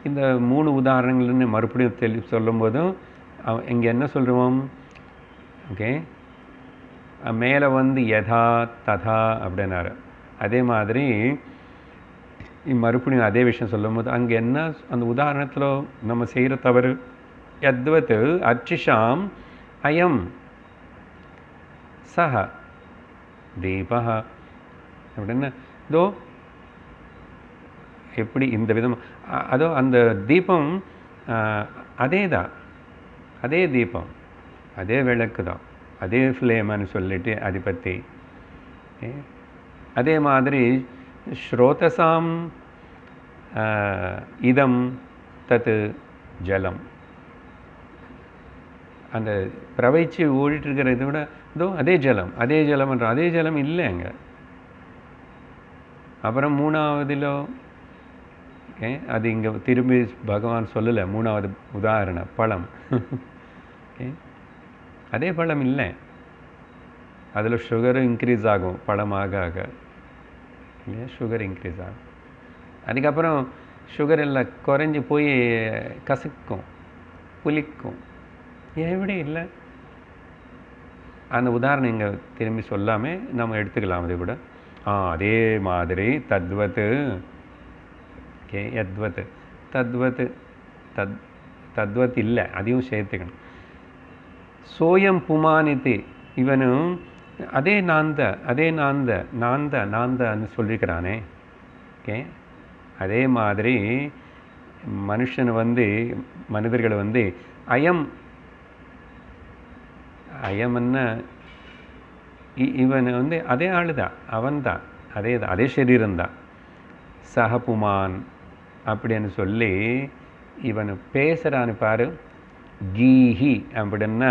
இந்த 3 உதாரணங்கள்னு மறுபடியும் சொல்லும் போதும் இங்கே என்ன சொல்லுவோம், ஓகே, மேலே யதா ததா அப்படின்னாரு. அதே மாதிரி மறுபடியும் அதே விஷயம் சொல்லும் போது அங்கே என்ன அந்த உதாரணத்தில் நம்ம செய்கிற தவறு, யத்வத் அர்ச்சிஷாம் அயம் சஹ தீபா அப்படின்னா இதோ எப்படி இந்த விதம் அதோ அந்த தீபம் அதே தான், அதே தீபம், அதே விளக்கு தான், அதே ஃப்ளேம்னு சொல்லிட்டு அதை பற்றி. அதே மாதிரி ஸ்ரோதசாம் இதம் தத் ஜலம், அந்த பிரவைச்சு ஓடிட்டுருக்கிற இதை விட இதோ அதே ஜலம், அதே ஜலம்ன்ற அதே ஜலம் இல்லை அங்கே. அப்புறம் மூணாவதிலோ அது இங்கே திரும்பி பகவான் சொல்லலை. மூணாவது உதாரணம் பழம். அதே பழம் இல்லை, அதில் சுகரும் இன்க்ரீஸ் ஆகும் பழமாக ஆக இல்லையா, சுகர் இன்க்ரீஸ் ஆகும். அதுக்கப்புறம் சுகர் எல்லாம் குறைஞ்சி போய் கசக்கும், புளிக்கும். எப்படி இல்லை? அந்த உதாரணம் இங்கே திரும்பி சொல்லாமல் நம்ம எடுத்துக்கலாம். அதை கூட அதே மாதிரி தத்வத் யத்வத் தத்வத் தத்வத் இல்லை, அதையும் சேர்த்துக்கணும். சோயம் புமானித்து, இவனும் அதே நாந்த, அதே நாந்த நாந்த நாந்தன்னு சொல்லியிருக்கிறானே. அதே மாதிரி மனுஷன் மனிதர்கள் அயம் அயம்னா இவன் அதே ஆள் தான், அவன் தான், அதே தான், அதே சரீரம்தான். சஹபுமான் அப்படின்னு சொல்லி இவன் பேசுகிறான்னு பாரு. கீஹி அப்படின்னா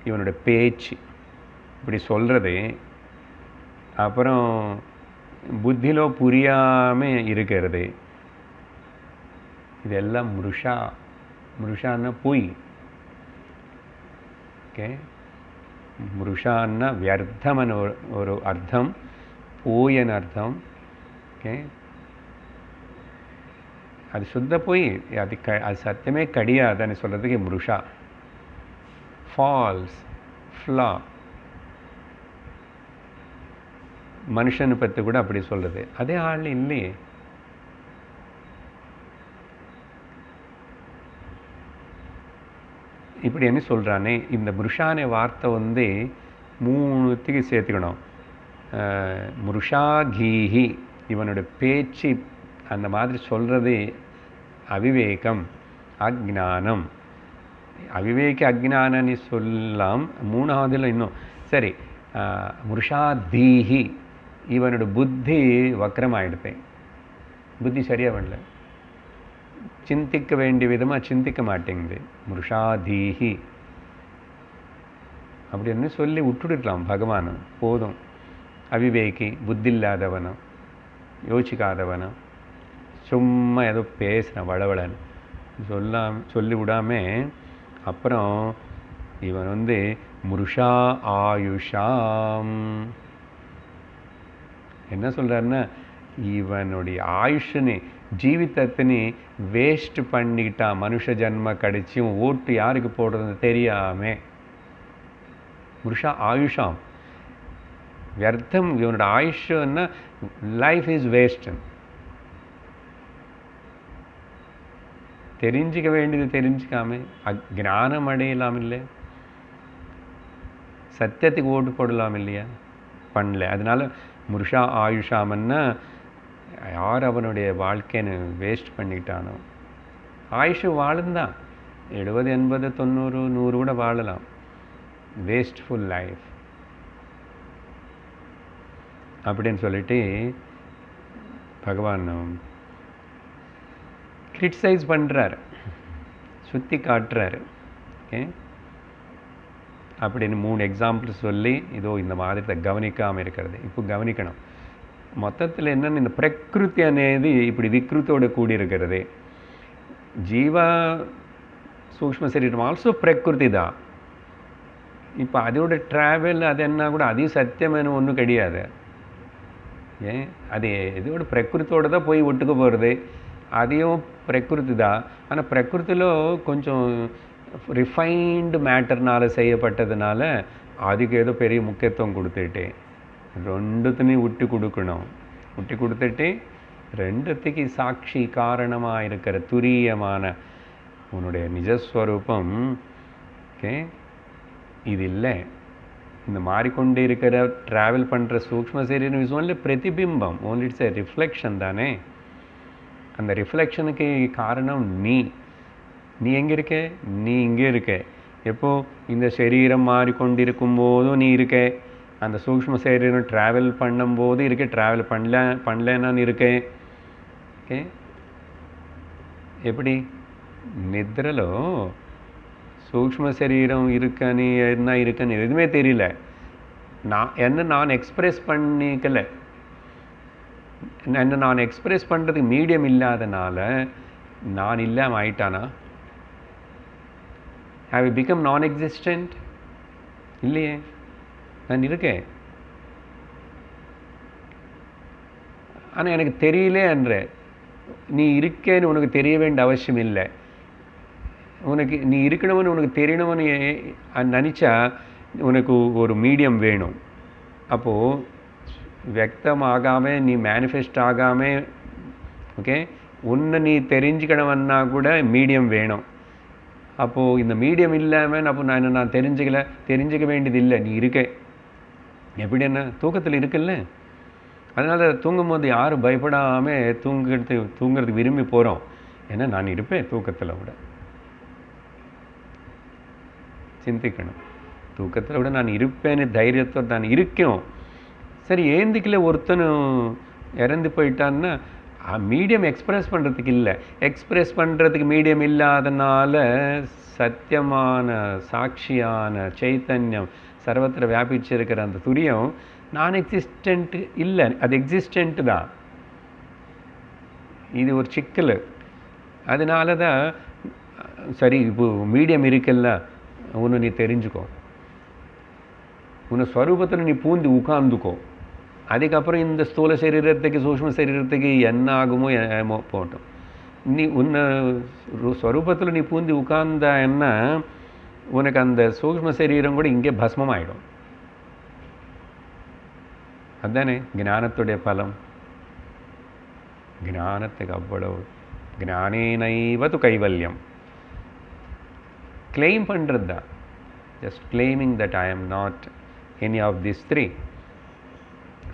இவனோட பேச்சு இப்படி சொல்கிறது. அப்புறம் புத்தியிலோ புரியாமல் இருக்கிறது. இதெல்லாம் மிருஷா. மிருஷான்னா பொய். மிருஷான்னா வியர்த்தம்னு ஒரு அர்த்தம், போயன்னு அர்த்தம். அது சுத்த போய், அது சத்தியமே கிடையாதுன்னு சொல்கிறதுக்கு மிருஷா. ஃபால்ஸ், ஃப்ளா. மனுஷனை பற்றி கூட அப்படி சொல்கிறது. அதே ஆள் இல்லையே. இப்படி என்ன சொல்கிறானே, இந்த மிருஷானே வார்த்தை மூணுத்துக்கு சேர்த்துக்கணும். மிருஷா கீஹி, இவனோட பேச்சு அந்த மாதிரி சொல்கிறது அவிவேகம், அஜ்ஞானம். அவிவேக அஜ்ஞானன்னு சொல்லலாம். மூணாவதுல இன்னும் சரி, மிருஷா தீஹி, இவனோட புத்தி வக்கரமாயிடுது. புத்தி சரியாக பண்ணல, சிந்திக்க வேண்டிய விதமாக சிந்திக்க மாட்டேங்குது. மிருஷாதீஹி அப்படின்னு சொல்லி விட்டுடுக்கலாம் பகவான். போதும், அவிவேகி, புத்தி இல்லாதவனும் யோசிக்காதவனும் சும்மா ஏதோ பேசுகிறேன் வளவளன்னு சொல்லி விடாமல் அப்புறம் இவன் மிருஷா ஆயுஷாம் என்ன சொல்கிறாருன்னா, இவனுடைய ஆயுஷனு ஜீவிதத்தினு வேஸ்ட் பண்ணிக்கிட்டான். மனுஷ ஜன்ம கிடைச்சும் ஓட்டு யாருக்கு போடுறதுன்னு தெரியாமே. புருஷா ஆயுஷாம், வியர்த்தம். இவனோட ஆயுஷ்னா லைஃப் இஸ் வேஸ்ட். தெரிஞ்சிக்க வேண்டியது தெரிஞ்சிக்காம ஞானம் அடையலாம் இல்லை, சத்தியத்துக்கு ஓட்டு போடலாம் இல்லையா, பண்ணல. அதனால முருஷா ஆயுஷாமன்னா யார் அவனுடைய வாழ்க்கைன்னு வேஸ்ட் பண்ணிக்கிட்டானோ. ஆயுஷு வாழுந்தான் 70 80 90 100 கூட வாழலாம். வேஸ்ட்ஃபுல் லைஃப் அப்படின்னு சொல்லிட்டு பகவான் கிரிட்டிசைஸ் பண்ணுறாரு, சுற்றி காட்டுறாரு. அப்படின்னு 3 எக்ஸாம்பிள் சொல்லி இதோ இந்த மாதிரி கவனிக்காமல் இருக்கிறது. இப்போ கவனிக்கணும். மொத்தத்தில் என்னென்னு, இந்த பிரகிருதி అనేది இப்படி விக்ருத்தோடு கூடியிருக்கிறது. ஜீவா சூக்ஷ்ம சரீரம் ஆல்சோ பிரகிருதி தான். இப்போ அதோட ட்ராவல் அது என்ன கூட அதையும் சத்தியமான ஒன்றும் கிடையாது. அது இதோட பிரகிருத்தோடு தான் போய் ஒட்டுக்க போகிறது. அதையும் பிரகிருதி தான். ஆனால் பிரகிருத்திலோ கொஞ்சம் ரிஃபைன்டு மேட்டர்னால் செய்யப்பட்டதுனால அதுக்கு ஏதோ பெரிய முக்கியத்துவம் கொடுத்துட்டு ரெண்டுத்தையும் விட்டு கொடுக்கணும். விட்டு கொடுத்துட்டு ரெண்டுத்துக்கு சாட்சி காரணமாக இருக்கிற துரியமான உன்னுடைய நிஜஸ்வரூபம் இது இல்லை. இந்த மாறிக்கொண்டே இருக்கிற ட்ராவல் பண்ணுற சூக்ஷ்ம சரீரம் இஸ் ஓன்லி பிரதிபிம்பம், ஓன்லி இட்ஸ் எ ரிஃப்ளெக்ஷன் தானே. அந்த ரிஃப்ளெக்ஷனுக்கு காரணம் நீ. நீ எங்கே இருக்க? நீ இங்கே இருக்க. எப்போ? இந்த சரீரம் மாறிக்கொண்டிருக்கும் போதும் நீ இருக்க. அந்த சூக்ஷ்ம சரீரம் ட்ராவல் பண்ணும்போது இருக்க. ட்ராவல் பண்ணலன்னா இருக்க. ஓகே, எப்படி? నిద్రలో సూక్ష్మ శరీరం இருக்கని என்ன இருக்குன்னு எதுவுமே தெரியல. நான் எக்ஸ்பிரஸ் பண்ணிக்கல. என்ன நான் எக்ஸ்பிரஸ் பண்ணுறதுக்கு மீடியம் இல்லாதனால நான் இல்லாமல் ஆயிட்டானா? ஹாவ் யூ பிகம் நான் எக்ஸிஸ்டன்ட்? இல்லையே, நான் இருக்கேன். ஆனால் எனக்கு தெரியலேன்ற. நீ இருக்கேன்னு உனக்கு தெரிய வேண்டிய அவசியம் இல்லை. உனக்கு நீ இருக்கணும்னு உனக்கு தெரியணும்னு நினச்சா உனக்கு ஒரு மீடியம் வேணும். அப்போது வியக்தமாகாமல் நீ மேனிஃபெஸ்ட் ஆகாமல், ஓகே, உன்னை நீ தெரிஞ்சுக்கணும்னா கூட மீடியம் வேணும். அப்போது இந்த மீடியம் இல்லாமல் அப்போ நான் தெரிஞ்சுக்க வேண்டியது இல்லை. நீ இருக்க. எப்படி? என்ன தூக்கத்தில் இருக்குல்ல. அதனால் தூங்கும்போது யாரும் பயப்படாமல் தூங்குறதுக்கு விரும்பி போகிறோம். ஏன்னா நான் இருப்பேன் தூக்கத்தில் விட. சிந்திக்கணும். தூக்கத்தில் விட நான் இருப்பேன்னு தைரியத்தோடு நான் இருக்கேன். சரி, ஏந்திக்கல ஒருத்தனும் இறந்து போயிட்டான்னா மீடியம் எக்ஸ்பிரஸ் பண்ணுறதுக்கு இல்லை. எக்ஸ்பிரஸ் பண்ணுறதுக்கு மீடியம் இல்லாதனால சத்தியமான சாட்சியான சைத்தன்யம் சர்வத்திர வியாபிச்சிருக்கிற அந்த துரியம் நான் எக்ஸிஸ்டன்ட் இல்லை, அது எக்ஸிஸ்டன்ட் தான். இது ஒரு சிக்கல். அதனால தான் சரி, இப்போ மீடியம் இருக்குல்ல, ஒன்று நீ தெரிஞ்சுக்கோ. உன்னை ஸ்வரூபத்தில் நீ பூந்து உட்காந்துக்கோ. அதுக்கப்புறம் இந்த ஸ்தூல சரீரத்துக்கு சூக்ஷ்ம சரீரத்துக்கு என்ன ஆகுமோ ஏமோ போட்டோம். நீ உன்னை ஸ்வரூபத்தில் நீ பூந்து உட்கார்ந்தா என்ன, உனக்கு அந்த சூக்ஷ்ம சரீரம் கூட இங்கே பஸ்மமாயிடும். அதுதானே ஞானத்துடைய பலம். ஞானத்துக்கு அவ்வளவு. ஞானேனைவது கைவல்யம். கிளைம் பண்ணுறது தான். Just claiming that I am not any of this three.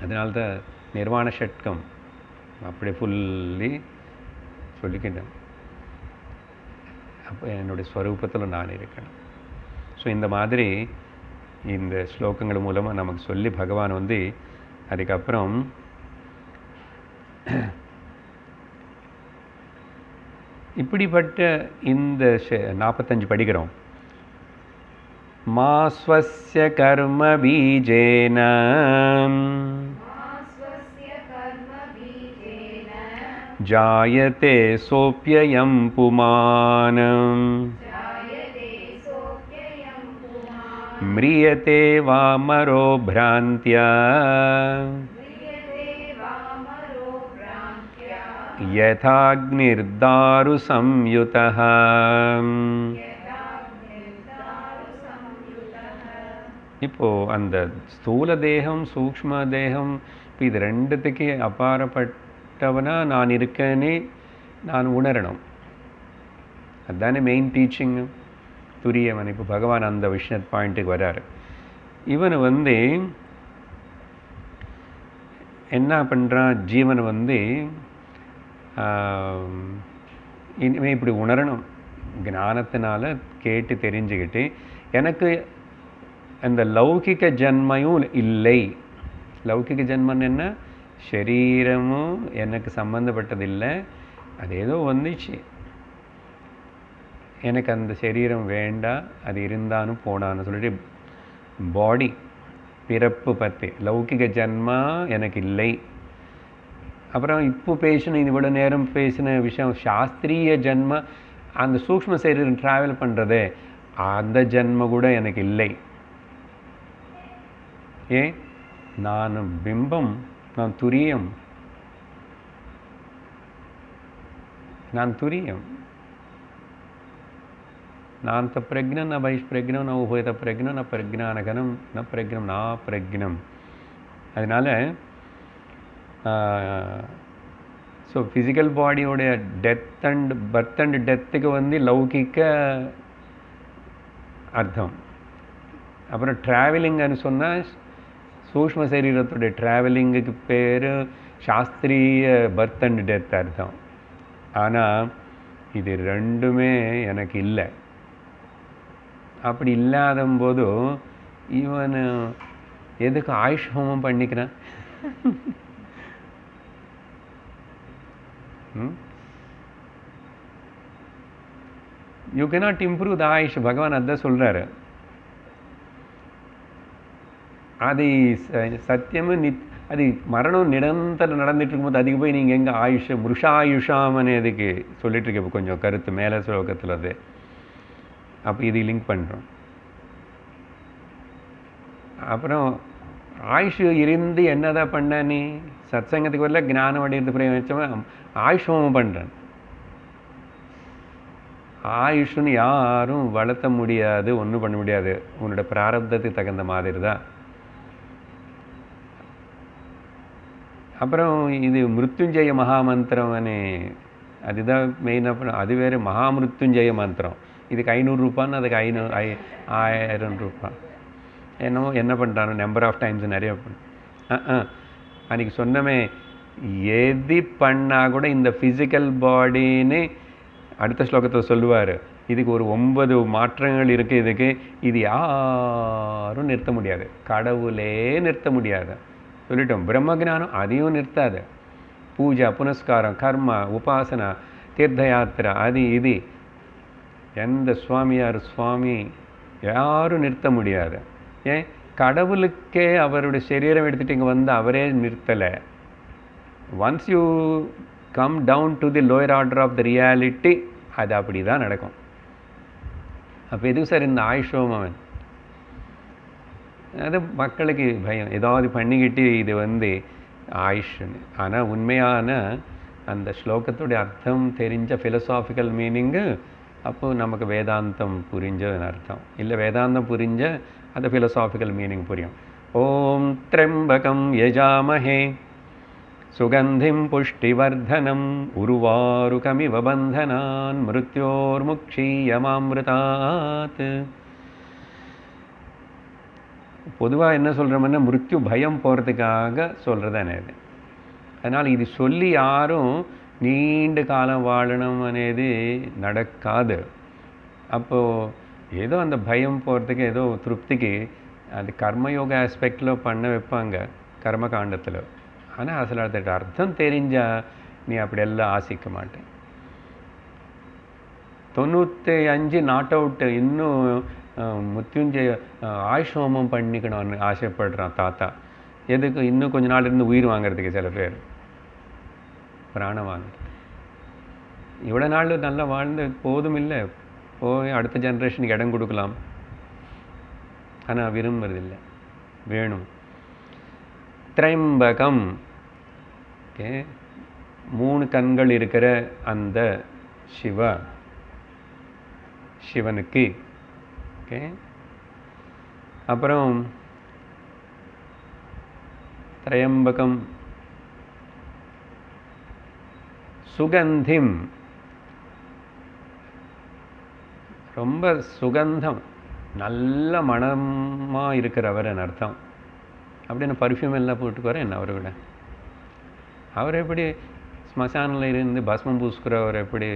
அதனால்தான் நிர்வாண ஷட்கம் அப்படி ஃபுல்லி சொல்லிக்கிட்டேன். அப்போ என்னுடைய ஸ்வரூபத்தில் நான் இருக்கணும். ஸோ இந்த மாதிரி இந்த ஸ்லோகங்கள் மூலமாக நமக்கு சொல்லி பகவான் வந்து அதுக்கப்புறம் இப்படிப்பட்ட இந்த 45 படிக்கிறோம். மா ஸ்வஸ்ய கர்ம பீஜேன ஜாயதே சோப்யயம் புமான் म्रियते वामरो भ्रान्त्या यथाग्निर्दारु संयुतः. இப்போ அந்த ஸ்தூல தேகம் சூக்ஷ்ம தேகம் இப்போ இது ரெண்டுத்துக்கு அப்பாற்பட்டவனா நான் இருக்கேனே நான் உணரணும். அதுதானே மெயின் டீச்சிங். துரியவன் இப்போ பகவான் அந்த விஷய பாயிண்ட்டுக்கு வர்றார். இவன் வந்து என்ன பண்ணுறான், ஜீவன் வந்து இனிமேல் இப்படி உணரணும். ஞானத்தினால கேட்டு தெரிஞ்சுக்கிட்டு எனக்கு அந்த லௌகிக ஜன்மையும் இல்லை. லௌகிக ஜன்மன்னு என்ன, சரீரமும் எனக்கு சம்மந்தப்பட்டதில்லை. அது ஏதோ வந்துச்சு, எனக்கு அந்த சரீரம் வேண்டாம், அது இருந்தாலும் போனான்னு சொல்லிட்டு பாடி பிறப்பு பற்றி லௌகிக ஜன்மா எனக்கு இல்லை. அப்புறம் இப்போ பேசின இவ்வளோ நேரம் பேசின விஷயம் சாஸ்திரிய ஜன்ம, அந்த சூக்ஷ்ம சரீரம் ட்ராவல் பண்ணுறதே அந்த ஜன்ம கூட எனக்கு இல்லை. ஏன்? நான் பிம்பம், நான் துரியம், நான் துரியம். நான் பிரக்னம் ந பைஷ்பிரக்னம் ந உபயத பிரக்னம் ந பிரக்ஞானகனம் ந பிரக்னம் நா பிரக்னம். அதனால் ஸோ ஃபிசிக்கல் பாடியோடைய டெத் அண்ட் பர்த் அண்ட் டெத்துக்கு வந்து லௌகிக்க அர்த்தம். அப்புறம் ட்ராவலிங்னு சொன்னால் சூக்ஷ்ம சரீரத்துடைய ட்ராவலிங்குக்கு பேர் சாஸ்திரிய பர்த் அண்ட் டெத் அர்த்தம். ஆனால் இது ரெண்டுமே எனக்கு இல்லை. அப்படி இல்லாத போது இவன் எதுக்கு ஆயுஷ் ஹோமம் பண்ணிக்கிறான்? You cannot improve the AYUSH. பகவான் அதான் சொல்றாரு. அது சத்தியமு அது மரணம் நிரந்தரம் நடந்துட்டு இருக்கும்போது அதுக்கு போய் நீங்கள் எங்கே ஆயுஷ முருஷாயுஷாமன்னு எதுக்கு சொல்லிட்டு இருக்க? இப்போ கொஞ்சம் கருத்து மேலே ஸ்லோகத்தில் அது. அப்போ இது லிங்க் பண்ணுறோம். அப்புறம் ஆயுஷ் இருந்து என்னதான் பண்ண? நீ சத்சங்கத்துக்கு வரல, ஞானம் அடையிறது பிரயோஜனம், ஆயுஷ் ஹோமம் பண்ணுறேன். ஆயுஷ்னு யாரும் வளர்த்த முடியாது, ஒன்றும் பண்ண முடியாது. உன்னோட பிராரப்தத்துக்கு தகுந்த மாதிரி தான். அப்புறம் இது மிருத்யுஞ்சய மகாமந்திரம்னு அதுதான் மெயினாக. அது வேறு மகாமிருத்யுஞ்சய மந்திரம். இதுக்கு 500 ரூபான்னு அதுக்கு 1000 ரூபாய் என்னமோ என்ன பண்ணுறானோ நம்பர் ஆஃப் டைம்ஸ் நிறைய அன்றைக்கி சொன்னமே, எது பண்ணால் கூட இந்த ஃபிசிக்கல் பாடின்னு அடுத்த ஸ்லோகத்தில் சொல்லுவார். இதுக்கு ஒரு 9 மாற்றங்கள் இருக்குது. இதுக்கு இது யாரும் நிறுத்த முடியாது, கடவுளே நிறுத்த முடியாது. சொல்லிட்டோம். பிரம்மஜானம் அதையும் நிறுத்தாது. பூஜா, புனஸ்காரம், கர்மா, உபாசனா, தீர்த்த யாத்திரை, அது இது எந்த சுவாமியார் சுவாமி யாரும் நிறுத்த முடியாது. ஏன்? கடவுளுக்கே அவருடைய சரீரம் எடுத்துகிட்டு இங்கே வந்து அவரே நிறுத்தலை. Once you come down to the lower order of the reality, அது அப்படி தான் நடக்கும். அப்போ எதுக்கு சார் இந்த ஆயுஷோமன்? அது மக்களுக்கு பயம், ஏதாவது பண்ணிக்கிட்டு இது ஆயுஷ்னு. ஆனால் உண்மையான அந்த ஸ்லோகத்துடைய அர்த்தம் தெரிஞ்ச ஃபிலசாபிக்கல் மீனிங்கு அப்போது நமக்கு வேதாந்தம் புரிஞ்சதுன்னு அர்த்தம். இல்லை வேதாந்தம் புரிஞ்ச அந்த ஃபிலசாபிக்கல் மீனிங் புரியும். ஓம் த்ரம்பகம் யஜாமஹே சுகந்திம் புஷ்டிவர்தனம் உருவாருகமிவ பந்தனான் மிருத்யோர்முக்ஷீயமாமிருதாத். பொதுவாக என்ன சொல்கிறோம்னா மிருத்யு பயம் போகிறதுக்காக சொல்கிறதானே இது. அதனால் இது சொல்லி யாரும் நீண்ட காலம் வாழணும் అనేది நடக்காது. அப்போது ஏதோ அந்த பயம் போகிறதுக்கு ஏதோ திருப்திக்கு அது கர்மயோக ஆஸ்பெக்டில் பண்ண வைப்பாங்க கர்மகாண்டத்தில். ஆனால் அசல் அதோட அர்த்தம் தெரிஞ்சால் நீ அப்படியெல்லாம் ஆசிக்க மாட்டேன். 95 நாட் அவுட்டு இன்னும் முத்யுஞ்சய ஆயுஷ் ஹோமம் பண்ணிக்கணும்னு ஆசைப்படுறான் தாத்தா. எதுக்கு? இன்னும் கொஞ்ச நாள் இருந்து உயிர் வாங்கிறதுக்கு. சில பேர் பிராணம் வாங்குறது. இவ்வளோ நாள் நல்லா வாழ்ந்து போதும் இல்லை, போய் அடுத்த ஜென்ரேஷனுக்கு இடம் கொடுக்கலாம். ஆனால் விரும்புறதில்லை, வேணும். திரைம்பகம், ஓகே, 3 கண்கள் இருக்கிற அந்த சிவனுக்கு. ஓகே, அப்புறம் திரையம்பகம் சுகந்திம், ரொம்ப சுகந்தம், நல்ல மனமாக இருக்கிறவர்னு அர்த்தம். அப்படின்னு பர்ஃப்யூம் எல்லாம் போட்டுக்குவார் என்ன அவரை விட? அவர் எப்படி ஸ்மசானில் இருந்து பஸ்மம் பூசுக்கிறவர் எப்படி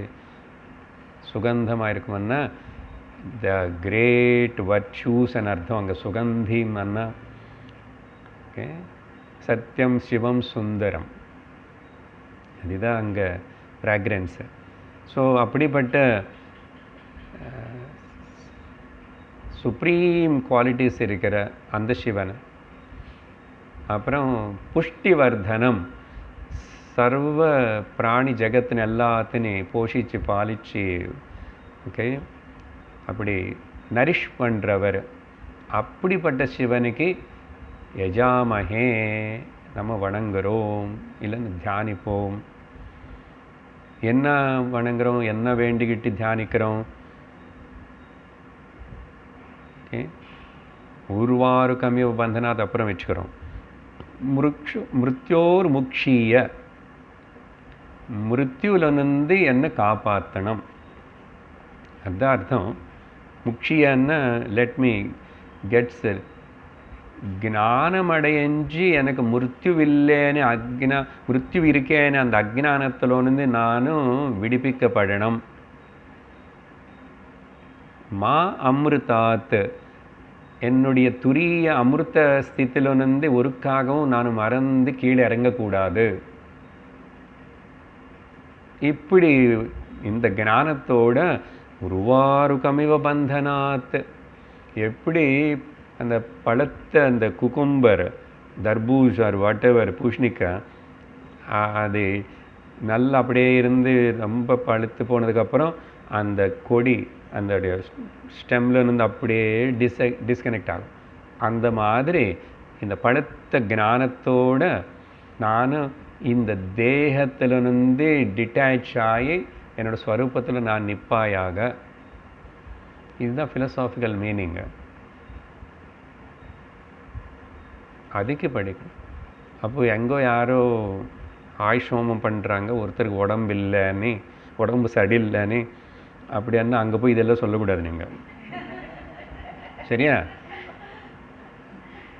சுகந்தமாக இருக்குமன்னா த கிரேட் வர்ச்சூஸ்ன்னு அர்த்தம் அங்கே சுகந்திம் அண்ணா. ஓகே, சத்தியம் சிவம் சுந்தரம், அதுதான் அங்கே ஃப்ராக்ரன்ஸு. ஸோ அப்படிப்பட்ட சுப்ரீம் குவாலிட்டிஸ் இருக்கிற அந்த சிவன். அப்புறம் புஷ்டிவர்தனம், சர்வ பிராணி ஜகத்தின் எல்லாத்தையும் போஷிச்சு பாலிச்சு, ஓகே, அப்படி நரிஷ் பண்ணுறவர். அப்படிப்பட்ட சிவனுக்கு யஜாமஹே, நம்ம வணங்குறோம், இல்லைன்னு தியானிப்போம். என்ன வணங்குறோம், என்ன வேண்டிக்கிட்டு தியானிக்கிறோம்? ஓகே, உருவாரு கமிய பந்தனாத் அப்புறம் வச்சுக்கிறோம். மிருத்யோர் முக்ஷீய, மிருத்யுவிலிருந்து என்ன காப்பாற்றணும், அதுதான் அர்த்தம். முக்ஷியன்னா லெட் மீ கெட்ஸ் ஞானம் அடைஞ்சி எனக்கு மிருத்யு இருக்கேன்னு அந்த அஜ்ஞானத்திலிருந்து நானும் விடுவிக்கப்படணும். மா அமிர்தாத், என்னுடைய துரிய அமிர்த ஸ்தித்திலிருந்து ஒருக்காகவும் நான் மறந்து கீழே இறங்கக்கூடாது. இப்படி இந்த ஞானத்தோட உருவாருகமிவ பந்தனாத், எப்படி அந்த பழத்த அந்த குக்கும்பர், தர்பூஸ் ஆர் வாட் எவர், பூஷ்ணிக்காய், அது நல்லா அப்படியே இருந்து ரொம்ப பழுத்து போனதுக்கப்புறம் அந்த கொடி அந்த ஸ்டெம்ல இருந்து அப்படியே டிஸ்கனெக்ட் ஆகும். அந்த மாதிரி இந்த பழுத்த ஞானத்தோட நான் இந்த தேகத்திலிருந்து டிட்டாச் ஆகி என்னோட ஸ்வரூபத்தில் நான் நிப்பாயாக. இதுதான் ஃபிலசாபிக்கல் மீனிங். அதுக்கு படிக்கணும். அப்போ எங்கோ யாரோ ஆயுஷோமம் பண்ணுறாங்க, ஒருத்தருக்கு உடம்பு இல்லைன்னு, உடம்பு சரியில்லைன்னு, அப்படின்னா அங்கே போய் இதெல்லாம் சொல்லக்கூடாது. நீங்கள் சரியா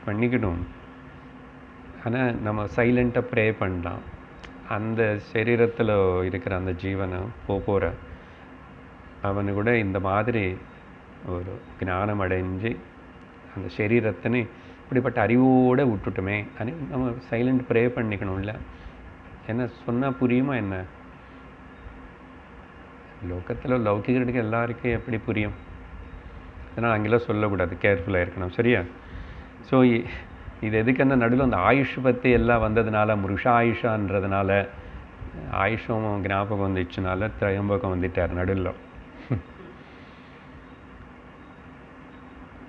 பண்ணிக்கணும். ஆனால் நம்ம சைலண்ட்டாக ப்ரே பண்ணலாம். அந்த சரீரத்தில் இருக்கிற அந்த ஜீவனை போகிற அவனு கூட இந்த மாதிரி ஒரு ஞானம் அடைஞ்சு அந்த சரீரத்தினை இப்படிப்பட்ட அறிவோடு விட்டுட்டுமே அது நம்ம சைலண்ட் ப்ரே பண்ணிக்கணும்ல. என்ன சொன்னால் புரியுமா என்ன? லோகத்தில் லௌகிகர்களுக்கு எல்லாருக்கும் எப்படி புரியும்? அதனால் அங்கெல்லாம் சொல்லக்கூடாது, கேர்ஃபுல்லாக இருக்கணும். சரியா? ஸோ இது எதுக்குன்னா நடுவில் அந்த ஆயுஷ் பற்றி எல்லாம் வந்ததுனால, முருஷாயுஷான்றதுனால ஆயுஷம் ஞாபகம் வந்துச்சுனால திரையம்பகம் வந்துட்டார் நடுவில்.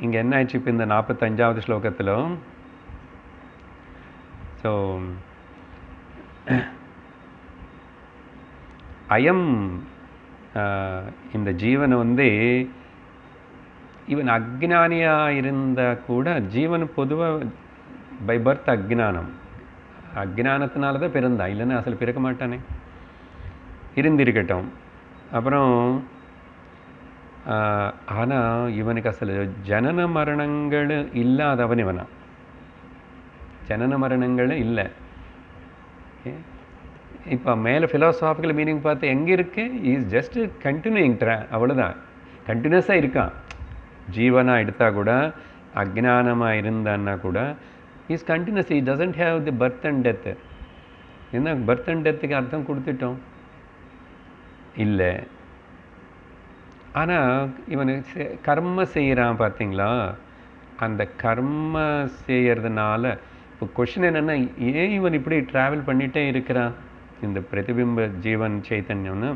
இங்கே என்ன ஆயிடுச்சு இப்போ இந்த 45வது ஸ்லோகத்தில்? ஸோ அயம் இந்த ஜீவனை வந்து இவன் அக்ஞானியாக இருந்தால் கூட, ஜீவன் பொதுவாக பை பர்த் அக்ஞானம், அக்ஞானத்தினால தான் பிறந்தான், இல்லைன்னா அசல் பிறக்க மாட்டானே. இருந்திருக்கட்டும். அப்புறம் ஆனால் இவனுக்கு அசல் ஜனன மரணங்கள் இல்லாதவன் இவனா. ஜனன மரணங்கள் இல்லை. இப்போ மேலே ஃபிலாசாபிக்கல் மீனிங் பார்த்து எங்கே இருக்கு? இஸ் ஜஸ்ட் கண்டினியூயிங் அவ்வளோதான். கண்டினியூஸாக இருக்கான். ஜீவனாக எடுத்தால் கூட, அக்ஞானமாக இருந்தான்னா கூட is continues. It doesn't have the birth and death. என்ன பர்த் அண்ட் டெத்துக்கு அர்த்தம் கொடுத்துட்டோம் இல்லை. ஆனால் இவனுக்கு கர்ம செய்கிறான் பார்த்தீங்களா? அந்த கர்ம செய்கிறதுனால இப்போ கொஷின் என்னென்னா, ஏன் இவன் இப்படி ட்ராவல் பண்ணிகிட்டே இருக்கிறான்? இந்த பிரதிபிம்ப ஜீவன் சைத்தன்யம்னு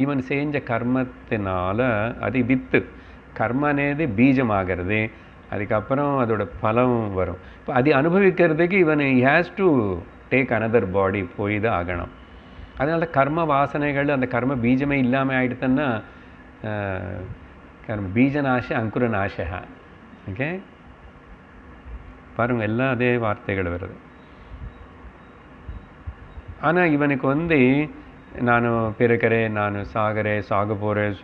இவன் செஞ்ச கர்மத்தினால அது வித்து, கர்ம అనేది பீஜமாகிறது. அதுக்கப்புறம் அதோட பலம் வரும். இப்போ அது அனுபவிக்கிறதுக்கு இவன் ஹேஸ் டு டேக் அனதர் பாடி, போய் தான் ஆகணும். அதனால கர்ம வாசனைகள், அந்த கர்ம பீஜமே இல்லாமல் ஆகிடுதுன்னா கர்ம பீஜநாச அங்குரநாசா. ஓகே, பாருங்கள், எல்லாம் அதே வார்த்தைகள் வருது. ஆனால் இவனுக்கு வந்து நான் பிறக்கிறேன், நான் சாக போகிறேன்,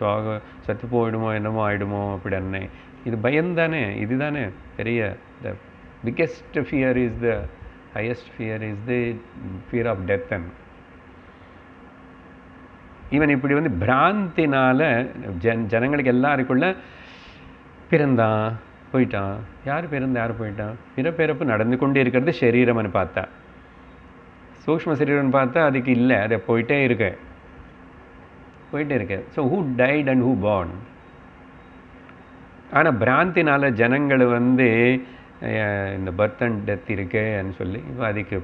சத்து போயிடுமோ என்னமோ ஆகிடுமோ அப்படின்னு இது பயம்தானே. இதுதானே பெரிய the biggest fear is the highest fear is the fear of death. இவன் இப்படி வந்து பிராந்தினால ஜனங்களுக்கு எல்லாருக்குள்ள பிறந்தான் போயிட்டான். யார் பிறந்த யார் போயிட்டான்? பிறப்பு நடந்து கொண்டே இருக்கிறது சரீரம்னு பார்த்தா, சூக்ஷ்ம சரீரம்னு பார்த்தா அதுக்கு இல்லை, அதை போயிட்டே இருக்கு. So who tight and who born? ஆனால் பிராந்தினால ஜனங்கள் வந்து இந்த பர்த் அண்ட் டெத் இருக்குன்னு சொல்லி இப்போ அதுக்கு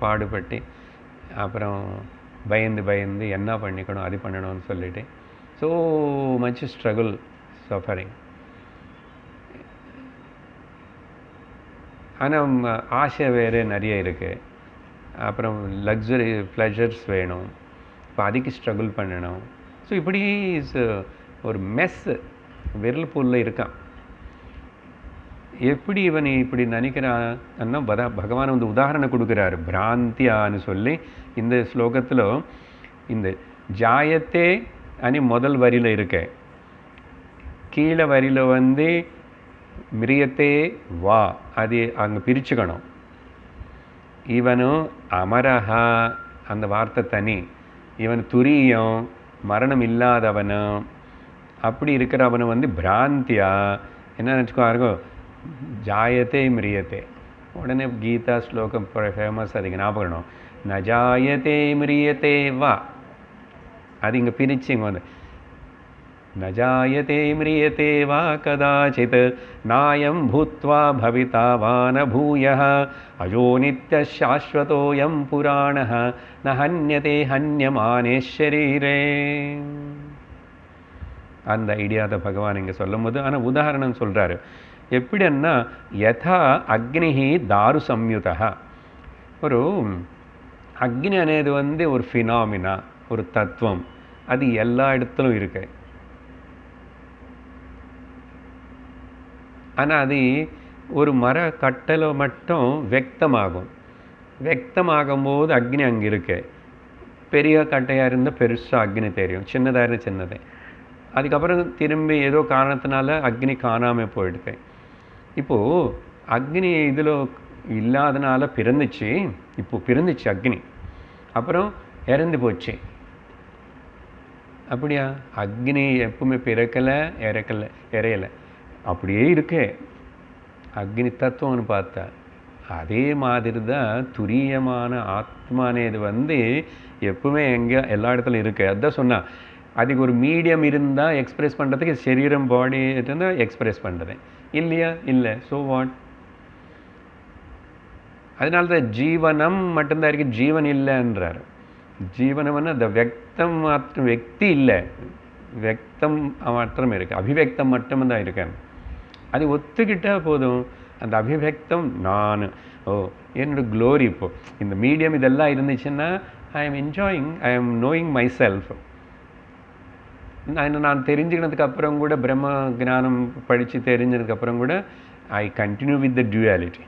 பாடுபட்டு அப்புறம் பயந்து என்ன பண்ணிக்கணும் அது பண்ணணும்னு சொல்லிட்டு ஸோ மச் ஸ்ட்ரகிள், சஃபரிங். ஆனால் ஆசை வேறு நிறைய இருக்குது. அப்புறம் லக்ஸரி ப்ளஷர்ஸ் வேணும், இப்போ அதுக்கு ஸ்ட்ரகிள் பண்ணணும். ஸோ இப்படி ஒரு மெஸ் விரல் பூலில் இருக்கான். எப்படி இவன் இப்படி நினைக்கிறான்னா பகவான் வந்து உதாரணம் கொடுக்குறாரு, பிராந்தியான்னு சொல்லி. இந்த ஸ்லோகத்தில் இந்த ஜாயத்தே அனி முதல் வரியில் இருக்க, கீழே வரியில் வந்து மிரியத்தே வா, அது அங்கே பிரிச்சுக்கணும். இவனும் அமரஹா, அந்த வார்த்தை தனி. இவன் துரியம், மரணம் இல்லாதவனும், அப்படி இருக்கிற அவனை வந்து பிராந்தியா என்ன நினச்சிக்குவாருங்கோ, ஜாயத்தே மிரியத்தே. உடனே கீதா ஸ்லோகம் ஃபேமஸ், அதுக்கு ஞாபகம், ந ஜாயத்தே மிரியத்தே வா. அது இங்கே பிரிச்சு இங்கே வந்து न जायते म्रियते वा कदाचित् नायं भूत्वा भविता वा न भूयः अजो नित्यः शाश्वतोऽयं पुराणः न हन्यते हन्यमाने शरीरे. அந்த ஐடியா தான் பகவான் இங்கே சொல்லும் போது. ஆனால் உதாரணம் சொல்கிறாரு எப்படின்னா, யதா அக்னிஹி தாரு சம்யுதா. ஒரு அக்னி అనేది வந்து ஒரு ஃபினாமினா, ஒரு தத்துவம். அது எல்லா இடத்துலும் இருக்கு. ஆனால் அது ஒரு மர கட்டளை மட்டும் வெக்தமாகும். வெக்தமாகும்போது அக்னி அங்கே இருக்கு. பெரிய கட்டையாக இருந்தால் பெருசாக அக்னி தெரியும், சின்னதாக இருந்தால் சின்னது. அதுக்கப்புறம் திரும்பி ஏதோ காரணத்தினால அக்னி காணாமல் போயிடுது. இப்போது அக்னி இதில் இல்லாதனால பிறந்துச்சு. இப்போது பிறந்துச்சு அக்னி, அப்புறம் இறந்து போச்சு. அப்படியா? அக்னி எப்பவுமே பிறக்கலை, இறையலை, அப்படியே இருக்கே அக்னி தத்துவம்னு பார்த்தா. அதே மாதிரி தான் துரியமான ஆத்மானேது வந்து எப்பவுமே எங்கே எல்லா இடத்துலையும் இருக்குது. அதுதான் சொன்னால், அதுக்கு ஒரு மீடியம் இருந்தால் எக்ஸ்பிரஸ் பண்ணுறதுக்கு சரீரம் பாடி இருந்தால் எக்ஸ்பிரஸ் பண்ணுறது இல்லையா? இல்லை. So what? அதனால தான் ஜீவனம் மட்டும்தான் இருக்குது, ஜீவன் இல்லைன்றார். ஜீவனம்னா அந்த வெக்தம் மாற்றம், வெக்தி இல்லை, வெக்தம் மாற்றம் இருக்குது, அபிவெக்தம் மட்டும் தான் இருக்கேன். அது ஒத்துக்கிட்டால் போதும். அந்த அபிவெக்தம் நான், ஓ என்னோட க்ளோரி. இப்போது இந்த மீடியம் இதெல்லாம் இருந்துச்சுன்னா I am enjoying, I am knowing my self. நான் தெரிஞ்சுக்கினதுக்கு அப்புறம் கூட, பிரம்ம ஞானம் படித்து தெரிஞ்சதுக்கப்புறம் கூட ஐ கண்டினியூ வித் த டியூயாலிட்டி.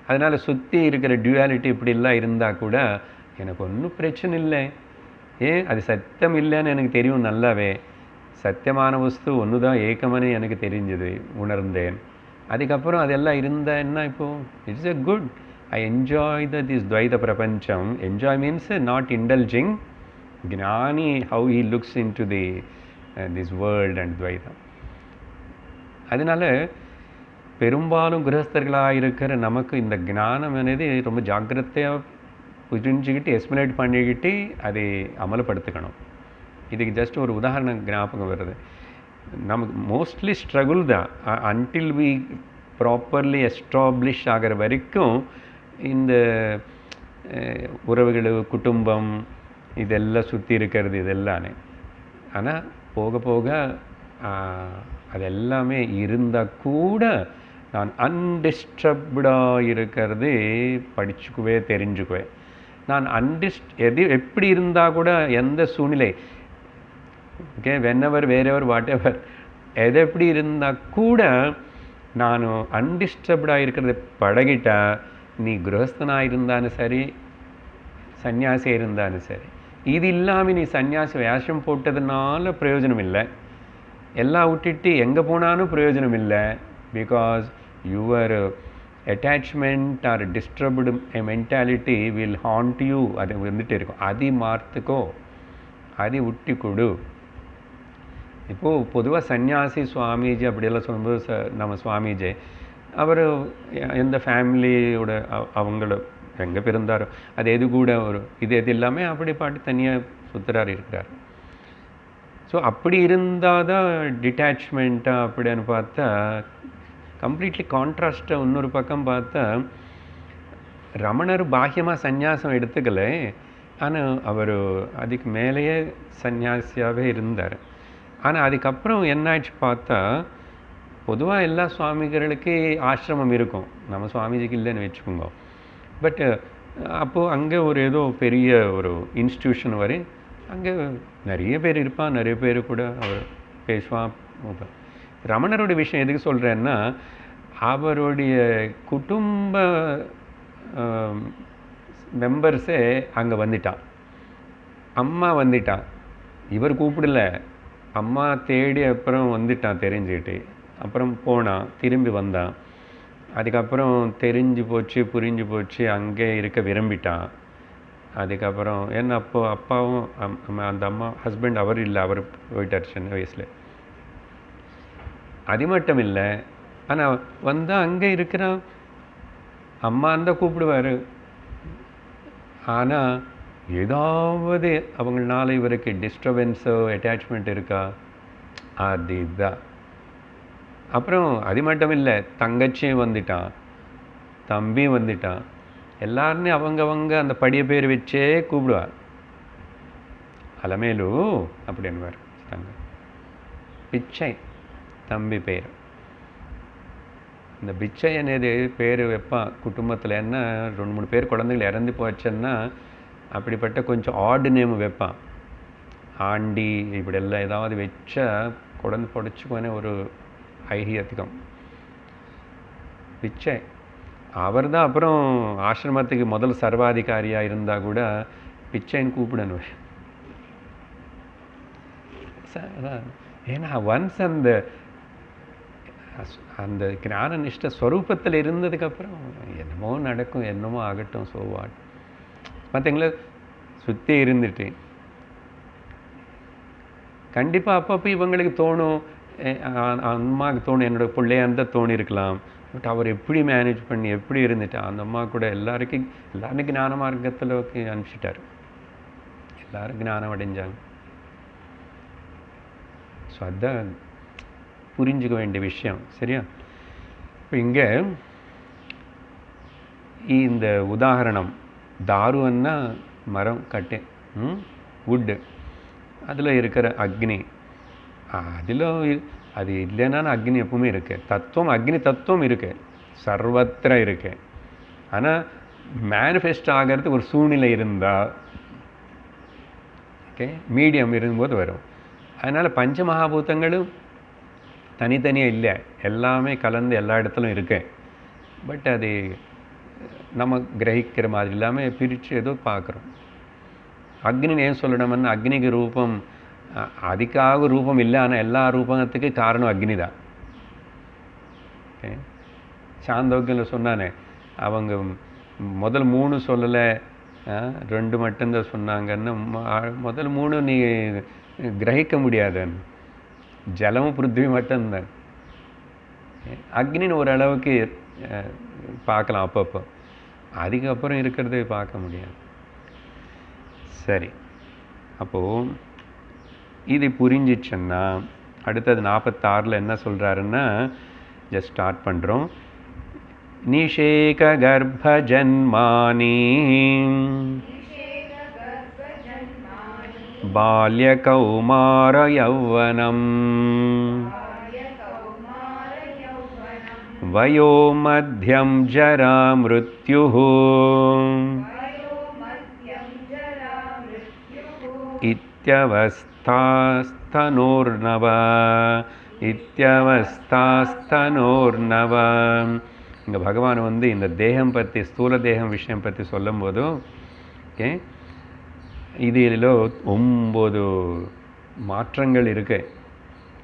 அதனால் சுற்றி இருக்கிற டியூயாலிட்டி இப்படிலாம் இருந்தால் கூட எனக்கு ஒன்றும் பிரச்சனை இல்லை. ஏன்? அது சத்தியம் இல்லைன்னு எனக்கு தெரியும் நல்லாவே. சத்தியமான வஸ்து ஒன்று தான், ஏக்கமனே எனக்கு தெரிஞ்சது, உணர்ந்தேன். அதுக்கப்புறம் அதெல்லாம் இருந்தால் என்ன? இப்போது it's a good. I enjoy this துவைத பிரபஞ்சம். Enjoy means not indulging. ஞானி how he looks into this world and துவைதம். அதனால் பெரும்பாலும் கிரகஸ்தர்களாக இருக்கிற நமக்கு இந்த ஞானம் అనేది ரொம்ப ஜாக்கிரதையாக புரிஞ்சுக்கிட்டு எஸ்மிலேட் பண்ணிக்கிட்டு அதை அமலப்படுத்திக்கணும். இதுக்கு ஜஸ்ட் ஒரு உதாரணம் ஞாபகம் வருது. நமக்கு மோஸ்ட்லி ஸ்ட்ரகுள் தான். அன்டில் வி ப்ராப்பர்லி எஸ்டாப்ளிஷ் ஆகிற வரைக்கும் இந்த உறவுகள், குடும்பம் இதெல்லாம் சுற்றி இருக்கிறது இதெல்லாமே. ஆனால் போக போக அதெல்லாமே இருந்தால் கூட நான் அன்டிஸ்டர்ப்டாக இருக்கிறது படிச்சுக்குவே, தெரிஞ்சுக்குவேன். நான் எப்படி இருந்தால் கூட, எந்த சூழ்நிலை, okay, whenever, wherever, what ever, எது எப்படி இருந்தால் கூட நான் அன்டிஸ்டர்ப்டாக இருக்கிறத பழகிட்டா, நீ கிரகஸ்தனாக இருந்தாலும் சரி, சன்னியாசியாக இருந்தாலும் சரி, இது இல்லாமல் நீ சன்னியாசி வேஷம் போட்டதுனால பிரயோஜனம் இல்லை. எல்லாம் விட்டுட்டு எங்கே போனாலும் பிரயோஜனம் இல்லை. Because your attachment or disturbed mentality will hand you. அது வந்துட்டு இருக்கும். அது மாற்றுக்கோ, அது விட்டு கொடு. இப்போது பொதுவாக சன்னியாசி, சுவாமிஜி அப்படியெல்லாம் சொல்லும்போது நம்ம சுவாமிஜி அவர் எந்த ஃபேமிலியோட அவங்கள எங்கே பிறந்தாரோ அது எது கூட ஒரு இது எல்லாமே அப்படி பாட்டு தனியாக சுற்றுறாரு இருக்கிறார். ஸோ அப்படி இருந்தால் தான் டிட்டாச்மெண்ட்டாக அப்படின்னு பார்த்தா கம்ப்ளீட்லி கான்ட்ராஸ்ட்டாக. இன்னொரு பக்கம் பார்த்தா ரமணர் பாஹ்யமாக சந்நியாசம் எடுத்துக்கல, ஆனால் அவர் அதுக்கு மேலேயே சன்னியாசியாகவே இருந்தார். ஆனால் அதுக்கப்புறம் என்னாச்சு பார்த்தா, பொதுவாக எல்லா சுவாமிகளுக்கு ஆசிரமம் இருக்கும், நம்ம சுவாமிஜிக்கு இல்லைன்னு வச்சுக்கோங்க. பட் அப்போது அங்கே ஒரு ஏதோ பெரிய ஒரு இன்ஸ்டியூஷன் வரை, அங்கே நிறைய பேர் இருப்பான், நிறைய பேர் கூட அவர் பேசுவான். ரமணரோட விஷயம் எதுக்கு சொல்கிறேன்னா, அவருடைய குடும்ப மெம்பர்ஸே அங்கே வந்துட்டான். அம்மா வந்துட்டான், இவர் கூப்பிடல, அம்மா தேடி அப்புறம் வந்துட்டான் தெரிஞ்சுக்கிட்டு. அப்புறம் போனான், திரும்பி வந்தான். அதுக்கப்புறம் தெரிஞ்சு போச்சு, புரிஞ்சு போச்சு, அங்கே இருக்க விரும்பிட்டான். அதுக்கப்புறம் ஏன்னா அப்போ அப்பாவும் அந்த அம்மா ஹஸ்பண்ட் அவர் இல்லை, அவர் போயிட்டார் சின்ன வயசில். அது மட்டும் இல்லை, ஆனால் வந்தால் அங்கே இருக்கிற அம்மான்னு தான் கூப்பிடுவார். ஆனால் ஏதாவது அவங்களால இவருக்கு டிஸ்டர்பன்ஸோ அட்டாச்மெண்ட் இருக்கா, அது இதுதான். அப்புறம் அது மட்டும் இல்லை, தங்கச்சியும் வந்துட்டான், தம்பியும் வந்துட்டான், எல்லாருமே அவங்கவங்க அந்த படிய பேர் வச்சே கூப்பிடுவார். அலமேலு அப்படின்வார் தங்க. பிச்சை தம்பி பேர். இந்த பிச்சை అనేది பேர் வைப்பான் குடும்பத்தில். என்ன 2-3 பேர் குழந்தைகள் இறந்து போச்சுன்னா அப்படிப்பட்ட கொஞ்சம் ஆடு நேம் வைப்பான். ஆண்டி இப்படியெல்லாம் ஏதாவது வச்சா குழந்தை பொடிச்சுக்கோனே ஒரு ஐதீகம். பிச்சை அவர் தான் அப்புறம் ஆசிரமத்துக்கு முதல் சர்வாதிகாரியாக இருந்தால் கூட பிச்சைன்னு கூப்பிடணும். ஏன்னா ஒன்ஸ் அந்த ஞான நிஷ்ட ஸ்வரூபத்தில் இருந்ததுக்கப்புறம் என்னமோ நடக்கும், என்னமோ ஆகட்டும், சோவாட். பார்த்தீங்களா, சுற்றி இருந்துட்டு கண்டிப்பாக அப்பப்போ இவங்களுக்கு தோணும், அம்மாவுக்கு தோணும் என்னோடய பிள்ளையா இருந்தால் தோணியிருக்கலாம். பட் அவர் எப்படி மேனேஜ் பண்ணி எப்படி இருந்துட்டா, அந்த அம்மா கூட எல்லாருக்கும் ஞான மார்க்கத்தில் அனுப்பிச்சிட்டார். எல்லாரும் ஞானம் அடைஞ்சாங்க. ஸோ அதுதான் புரிஞ்சுக்க வேண்டிய விஷயம். சரியா? இப்போ இங்கே இந்த உதாரணம், தாருன்னா மரம், கட்டு, வுட்டு, அதில் இருக்கிற அக்னி, அதில் அது இல்லைன்னா அக்னி எப்பவுமே இருக்கு. தத்துவம், அக்னி தத்துவம் இருக்கு, சர்வத்திர இருக்கு. ஆனால் மேனிஃபெஸ்ட் ஆகிறது ஒரு சூழ்நிலை இருந்தால், ஓகே, மீடியம் இருக்கும்போது வரும். அதனால் பஞ்சமகாபூதங்களும் தனித்தனியாக இல்லை, எல்லாமே கலந்து எல்லா இடத்துலையும் இருக்கு. பட் அது நம்ம கிரகிக்கிற மாதிரி இல்லாமல் பிரித்து ஏதோ பார்க்குறோம். அக்னின்னு ஏன் சொல்லணும்னா, அக்னிக்கு ரூபம் அதுக்காக ரூபம் இல்லை, ஆனால் எல்லா ரூபத்துக்கு காரணம் அக்னி தான். ஓகே, சாந்தோக்கியில் சொன்னானே, அவங்க முதல் 3 சொல்லலை, 2 மட்டும்தான் சொன்னாங்கன்னு. முதல் 3 நீ கிரகிக்க முடியாதுன்னு. ஜலமும் பிருத்திவி மட்டும்தான். அக்னின்னு ஓரளவுக்கு பார்க்கலாம் அப்பப்போ, அதுக்கப்புறம் இருக்கிறது பார்க்க முடியாது. சரி, அப்போது இது புரிஞ்சிச்சுன்னா அடுத்தது 46 என்ன சொல்கிறாருன்னா, ஜஸ்ட் ஸ்டார்ட் பண்ணுறோம். நிஷேக கர்ப்ப ஜன்மானி பால்ய கௌமார யௌவனம் வயோ மத்யம் ஜரா மிருத்யுः இத்யவஸ்தாஸ்தனோர்நவ இத்யவஸ்தாஸ்தனோர்நவ. இங்கே பகவான் இந்த தேகம் பற்றி, ஸ்தூல தேகம் விஷயம் பற்றி சொல்லும் போதும், ஓகே, இதில் 9 மாற்றங்கள் இருக்கு.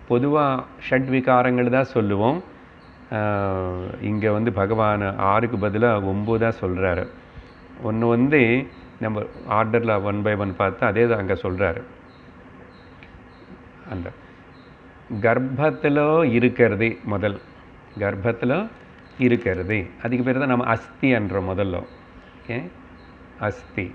பொதுவாக ஷட்விகாரங்கள் தான் சொல்லுவோம். இங்கே பகவான் 6க்கு பதிலாக 9 தான் சொல்கிறாரு. ஒன்று நம்ம ஆர்டரில் 1 by 1 பார்த்தா அதே தான் அங்கே சொல்கிறாரு. அந்த கர்ப்பத்தில் இருக்கிறது, முதல் கர்ப்பத்தில் இருக்கிறது, அதுக்கு பேர் தான் நம்ம அஸ்தி என்ற முதல்ல. ஓகே, அஸ்தி.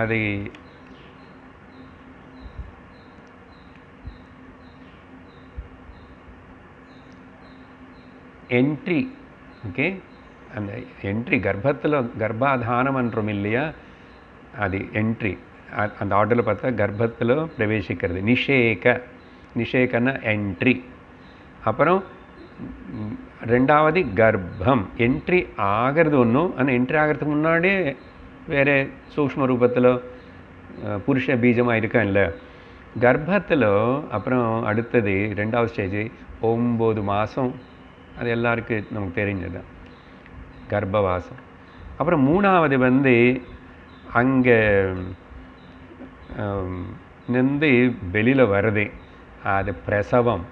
அது என்ட்ரி. ஓகே, அந்த என்ட்ரி கர்ப்பத்தில் கர்ப்பாதானம் என்றோம் இல்லையா, அது என்ட்ரி. அந்த ஆர்டரில் பார்த்தா கர்ப்பத்தில் பிரவேசிக்கிறது. நிஷேகன்னா என்ட்ரி. அப்புறம் 2வது கர்ப்பம், என்ட்ரி ஆகிறது ஒன்றும், ஆனால் என்ட்ரி ஆகிறதுக்கு முன்னாடியே வேறு சூக்ஷ்ம ரூபத்தில் புருஷ பீஜமாக இருக்கா இல்லை கர்ப்பத்தில். அப்புறம் அடுத்தது 2வது ஸ்டேஜ் 9 மாதம், அது எல்லாருக்கும் நமக்கு தெரிஞ்சது கர்ப்பவாசம். அப்புறம் 3வது அங்கே நின்று வெளியில் வருது, அது பிரசவம்,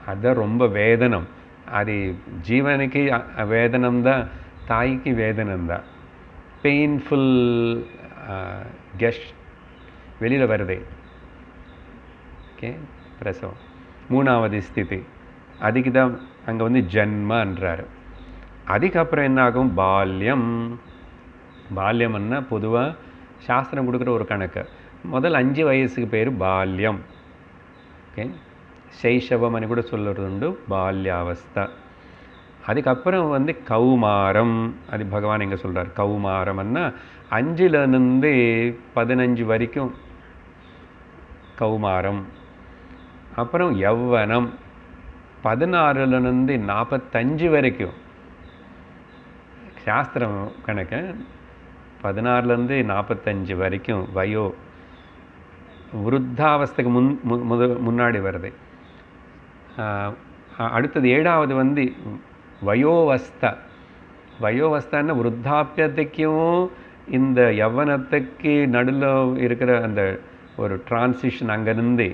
அதுதான் ரொம்ப வேதனம். அது ஜீவனுக்கு வேதனம் தான், தாய்க்கு வேதனம் தான். பெயின்ஃபுல் கெஸ்ட் வெளியில் வருது. ஓகே, பிரசவம். மூணாவது ஸ்திதி, அதுக்கு தான் அங்கே வந்து ஜன்மன்றார். அதுக்கப்புறம் என்ன ஆகும்? பால்யம். பால்யம்னா பொதுவாக சாஸ்திரம் கொடுக்குற ஒரு கணக்கு. முதல் 5 வயசுக்கு பேர் பால்யம். ஓகே, சைஷவம் கூட சொல்கிறது உண்டு, பால்யாவஸ்தா. அதுக்கப்புறம் வந்து கௌமாரம். அது பகவான் எங்கே சொல்கிறார்? கௌமாரம்னா 5லேருந்து 15 வரைக்கும் கௌமாரம். அப்புறம் யௌவனம் 16லேருந்து 45 வரைக்கும். சாஸ்திரம் கணக்கு 16லேருந்து 45 வரைக்கும் வயோ. விருத்தாவஸ்தைக்கு முன்னாடி வருது. அடுத்தது 7வது வந்து வயோவஸ்தா. வயோவஸ்தான்னா விருத்தாப்பியத்துக்கும் இந்த யவனத்துக்கு நடுவில் இருக்கிற அந்த ஒரு டிரான்சிஷன். அங்கேருந்து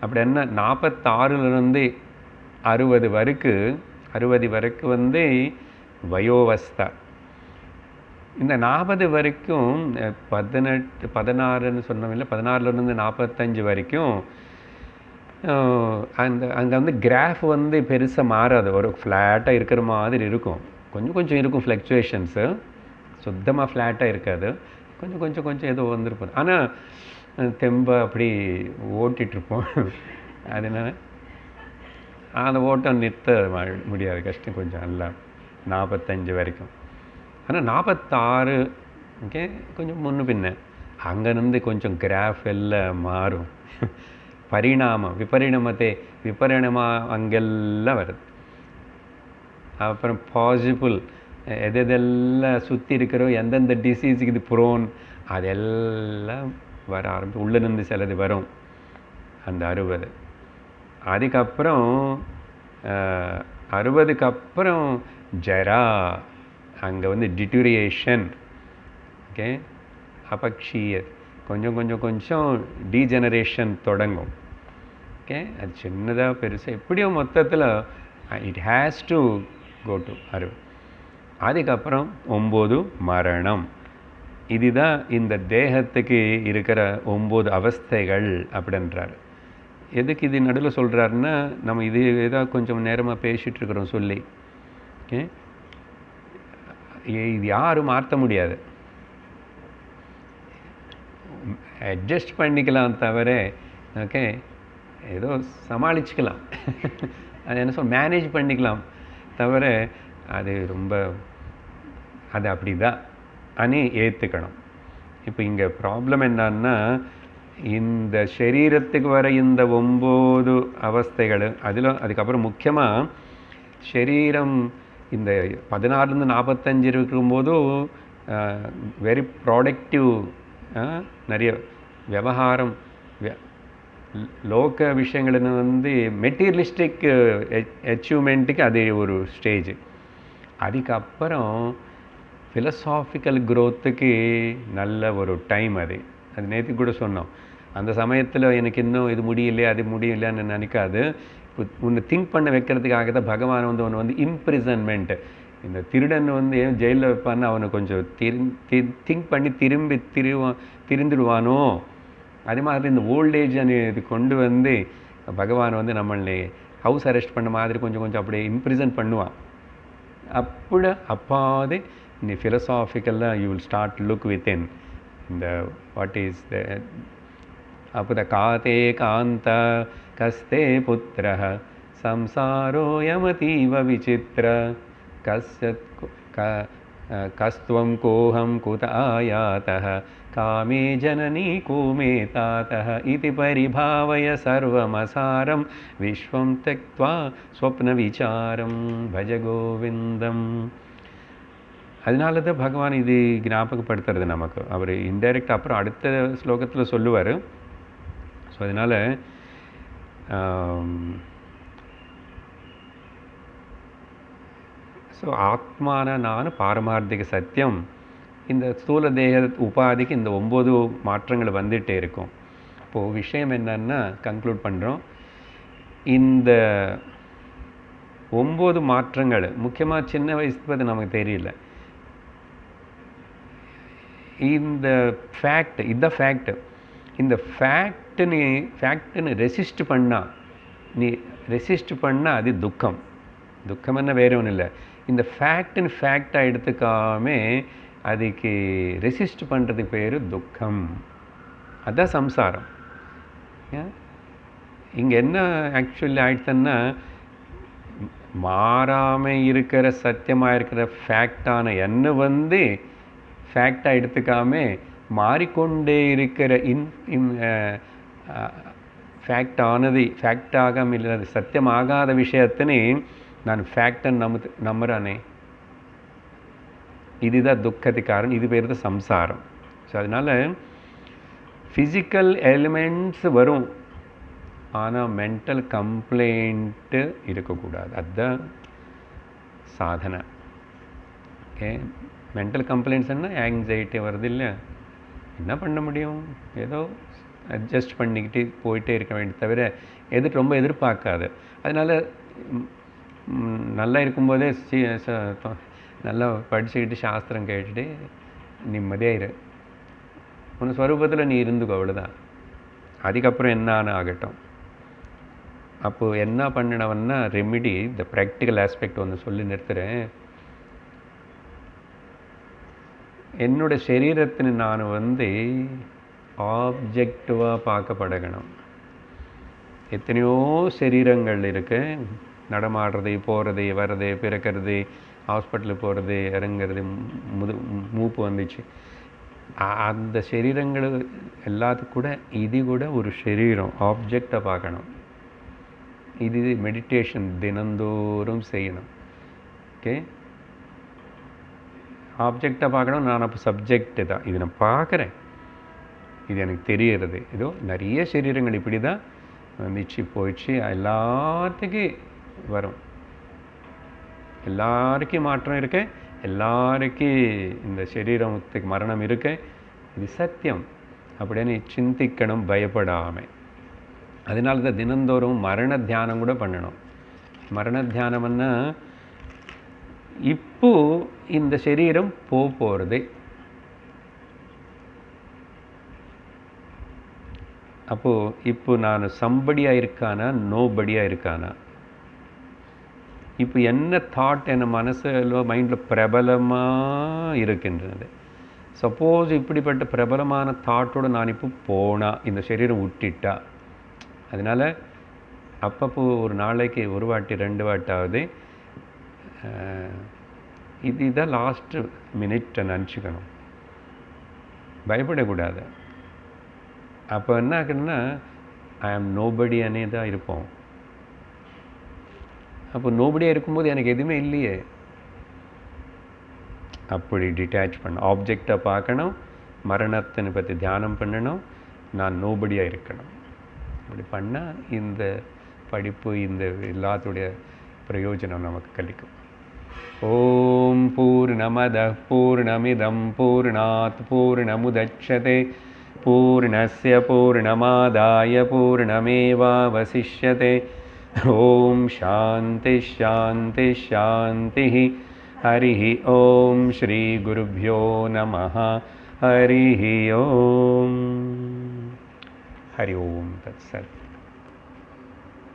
அப்படி என்ன 46லேருந்து 60 வரைக்கும் வந்து வயோவஸ்தா. இந்த 40 வரைக்கும் 16ன்னு சொன்னோம்ல, 16லேருந்து 45 வரைக்கும் அங்கே வந்து கிராஃப் வந்து பெருசாக மாறாது, ஒரு ஃப்ளாட்டாக இருக்கிற மாதிரி இருக்கும். கொஞ்சம் இருக்கும் ஃப்ளக்சுவேஷன்ஸு, சுத்தமாக ஃப்ளாட்டாக இருக்காது. கொஞ்சம் ஏதோ வந்துருப்போம். ஆனால் தெம்ப அப்படி ஓட்டிகிட்ருப்போம். அதனால் அந்த ஓட்டம் நிறுத்த முடியாது, கஷ்டம் கொஞ்சம். நல்லா 45 வரைக்கும். ஆனால் 46 ஓகே கொஞ்சம் முன்ன பின்ன அங்கேருந்து கொஞ்சம் கிராஃப் எல்லாம் மாறும். விபரிணமாக அங்கெல்லாம் வருது. அப்புறம் பாசிபிள் எதெல்லாம் சுற்றி இருக்கிறோம், எந்தெந்த டிசீஸுக்கு இது ப்ரோன், அதெல்லாம் வர ஆரம்பிச்சு உள்ளேருந்து சிலது வரும். அந்த 60 அதுக்கப்புறம் 60க்கு அப்புறம் ஜரா. அங்கே வந்து டிட்டூரியேஷன். ஓகே, அபக்ஷீய கொஞ்சம் டீஜெனரேஷன் தொடங்கும். ஓகே, அது சின்னதாக பெருசாக எப்படியோ மொத்தத்தில் it has to go to 60. அதுக்கப்புறம் 9 மரணம். இதுதான் இந்த தேகத்துக்கு இருக்கிற 9 அவஸ்தைகள் அப்படின்றார். எதுக்கு இது நடுவில் சொல்கிறாருன்னா, நம்ம இது ஏதாவது கொஞ்சம் நேரமாக பேசிகிட்டு இருக்கிறோம் சொல்லி. ஓகே, இது யாரும் மாற்ற முடியாது, அட்ஜஸ்ட் பண்ணிக்கலாம் தவிர. ஓகே, ஏதோ சமாளிச்சுக்கலாம், அது என்ன சொல் மேனேஜ் பண்ணிக்கலாம் தவிர அது ரொம்ப அது அப்படி தான் அனே ஏற்றுக்கணும். இப்போ இங்கே ப்ராப்ளம் என்னன்னா, இந்த சரீரத்துக்கு வர இந்த 9 அவஸ்தைகள், அதுக்கப்புறம் முக்கியமாக சரீரம் இந்த 16லேருந்து 45 இருக்கும்போது வெரி ப்ராடக்டிவ், நிறைய விவகாரம் லோக விஷயங்கள்னு வந்து மெட்டீரியலிஸ்டிக் அச்சீவ்மெண்ட்டுக்கு அது ஒரு ஸ்டேஜ். அதுக்கப்புறம் ஃபிலசாஃபிக்கல் க்ரோத்துக்கு நல்ல ஒரு டைம். அது நேற்று கூட சொன்னோம். அந்த சமயத்தில் எனக்கு இன்னும் இது முடியலையே அது முடியலைன்னு நினைக்காது. ஒன்று திங்க் பண்ண வைக்கிறதுக்காக தான் பகவான் வந்து ஒன்று வந்து இம்ப்ரிசன்மெண்ட். இந்த திருடன் வந்து ஏன் ஜெயிலில் வைப்பான்னு அவனை கொஞ்சம் திங்க் பண்ணி திருந்துடுவானோ, அதே மாதிரி இந்த ஓல்டேஜ் இது கொண்டு வந்து பகவான் வந்து நம்மளை ஹவுஸ் அரெஸ்ட் பண்ண மாதிரி கொஞ்சம் அப்படியே இம்ப்ரிசன் பண்ணுவான். அப்பாவது இந்த ஃபிலசாஃபிக்கலாக you will start look within இந்த வாட் இஸ் த அப்புத காத்தே காந்த கஸ்தே புத்திர சம்சாரோ யமதீவ விசித்திர கஸ்துவம் கோஹம் குத ஆயாதः காமே ஜனனி கூமே தாத்தः இதி பரிபாவய சர்வமசாரம் விஸ்வம் த்யக்த்வா ஸ்வப்ன விசாரம் பஜ கோவிந்தம். அதனால தான் பகவான் இது ஞாபகப்படுத்துறது நமக்கு. அவர் இன்டைரக்ட் அப்புறம் அடுத்த ஸ்லோகத்தில் சொல்லுவார். ஸோ அதனால் ஸோ ஆத்மான நான் பாரமார்த்திக சத்தியம். இந்த ஸ்தூல தேக உபாதிக்கு இந்த 9 மாற்றங்கள் வந்துகிட்டே இருக்கும். இப்போது விஷயம் என்னன்னா கன்க்ளூட் பண்ணுறோம். இந்த 9 மாற்றங்கள் முக்கியமாக சின்ன வயசுக்கு அது நமக்கு தெரியல. இந்த ஃபேக்ட் இதுதான் ஃபேக்ட். இந்த ஃபேக்ட்டுன்னு ரெசிஸ்ட் பண்ணால் அது துக்கம். துக்கம் என்ன வேற ஒன்றும் இல்லை. இந்த ஃபேக்ட்னு ஃபேக்டாக எடுத்துக்காம அதுக்கு ரெசிஸ்ட் பண்ணுறதுக்கு பேர் துக்கம். அதுதான் சம்சாரம். இங்கே என்ன ஆக்சுவலி ஆயிடுச்சுன்னா, மாறாமல் இருக்கிற சத்தியமாக இருக்கிற ஃபேக்டான என்ன ஃபேக்டாக எடுத்துக்காம மாறிக்கொண்டே இருக்கிற ஃபேக்டாக இல்லாத சத்தியமாகாத விஷயத்தினே நான் ஃபேக்டன்னு நம்புறானே, இதுதான் துக்கத்துக்கு காரணம். இது பேர் தான் சம்சாரம். ஸோ அதனால் ஃபிசிக்கல் எலிமெண்ட்ஸ் வரும், ஆனால் மென்டல் கம்ப்ளைண்ட்டு இருக்கக்கூடாது. அதுதான் சாதனை. ஓகே, மென்டல் கம்ப்ளைண்ட்ஸ்ன்னா ஆங்ஸைட்டி வருது இல்லை, என்ன பண்ண முடியும்? ஏதோ அட்ஜஸ்ட் பண்ணிக்கிட்டு போயிட்டே இருக்க வேண்டிய தவிர ரொம்ப எதிர்பார்க்காது. அதனால் நல்லா இருக்கும்போதே நல்லா படிச்சுக்கிட்டு சாஸ்திரம் கேட்டுட்டு நிம்மதியாக இரு. உன் ஸ்வரூபத்தில் நீ இருந்துக்கோ, அவ்வளோதான். அதுக்கப்புறம் என்ன ஆகட்டும். அப்போது என்ன பண்ணினவன்னா ரெமிடி, இந்த ப்ராக்டிக்கல் ஆஸ்பெக்ட் ஒன்று சொல்லி நிறுத்துகிறேன். என்னோட சரீரத்தின் நான் ஆப்ஜெக்டிவாக பார்க்க பழகணும். எத்தனையோ சரீரங்கள் இருக்கு, நடமாடுறது, போகிறது, வர்றது, பிறக்கிறது, ஹாஸ்பிட்டலுக்கு போகிறது, இறங்குறது, மூப்பு வந்துச்சு. அந்த சரீரங்கள் எல்லாத்துக்கும் கூட இது கூட ஒரு சரீரம், ஆப்ஜெக்டை பார்க்கணும். இது மெடிடேஷன் தினந்தோறும் செய்யணும். ஓகே, ஆப்ஜெக்டை பார்க்கணும். நான் அப்போ சப்ஜெக்டு தான், இது நான் பார்க்குறேன், இது எனக்கு தெரிகிறது. ஏதோ நிறைய சரீரங்கள் இப்படி தான் வந்துச்சு போயிடுச்சு, எல்லாத்துக்கும் வரும், எல்லாருக்கும் மாற்றம் இருக்கு, எல்லாருக்கும் இந்த சரீரத்துக்கு மரணம் இருக்கு. இது சத்தியம் அப்படின்னு சிந்திக்கணும் பயப்படாமல். அதனால தான் தினந்தோறும் மரண தியானம் கூட பண்ணணும். மரண தியானம்னா இப்போ இந்த சரீரம் போகிறது, அப்போது இப்போ நான் சம்படியாக இருக்கானா நோபடியாக இருக்கானா, இப்போ என்ன தாட் என் மனசில் மைண்டில் பிரபலமாக இருக்கின்றது. சப்போஸ் இப்படிப்பட்ட பிரபலமான தாட்டோடு நான் இப்போ போனால் இந்த சரீரம் விட்டுட்டா, அதனால் அப்பப்போ ஒரு நாளைக்கு ஒரு வாட்டி 2 வாட்டாவது இதுதான் லாஸ்ட்டு மினிட் நினச்சிக்கணும், பயப்படக்கூடாது. அப்போ என்ன ஆகுதுன்னா ஐ ஆம் நோபடி அனே தான் இருப்போம். அப்போ நோபடியாக இருக்கும்போது எனக்கு எதுவுமே இல்லையே. அப்படி டிட்டாச் பண்ண, ஆப்ஜெக்டை பார்க்கணும், மரணத்தினை பற்றி தியானம் பண்ணணும், நான் நோபடியாக இருக்கணும். அப்படி பண்ணால் இந்த படிப்பு, இந்த எல்லாத்துடைய பிரயோஜனம் நமக்கு கிடைக்கும். ஓம் பூர்ணமத பூர்ணமிதம் பூர்ணாத் பூர்ணமுதச்யதே பூர்ணஸ்ய பூர்ணமாதாய பூர்ணமேவாவசிஷ்யதே. ஓம் சாந்தி சாந்தி சாந்தி. हरिः ओम श्री गुरुभ्यो नमः. हरिः ओम. हरि ओम तत्सत्.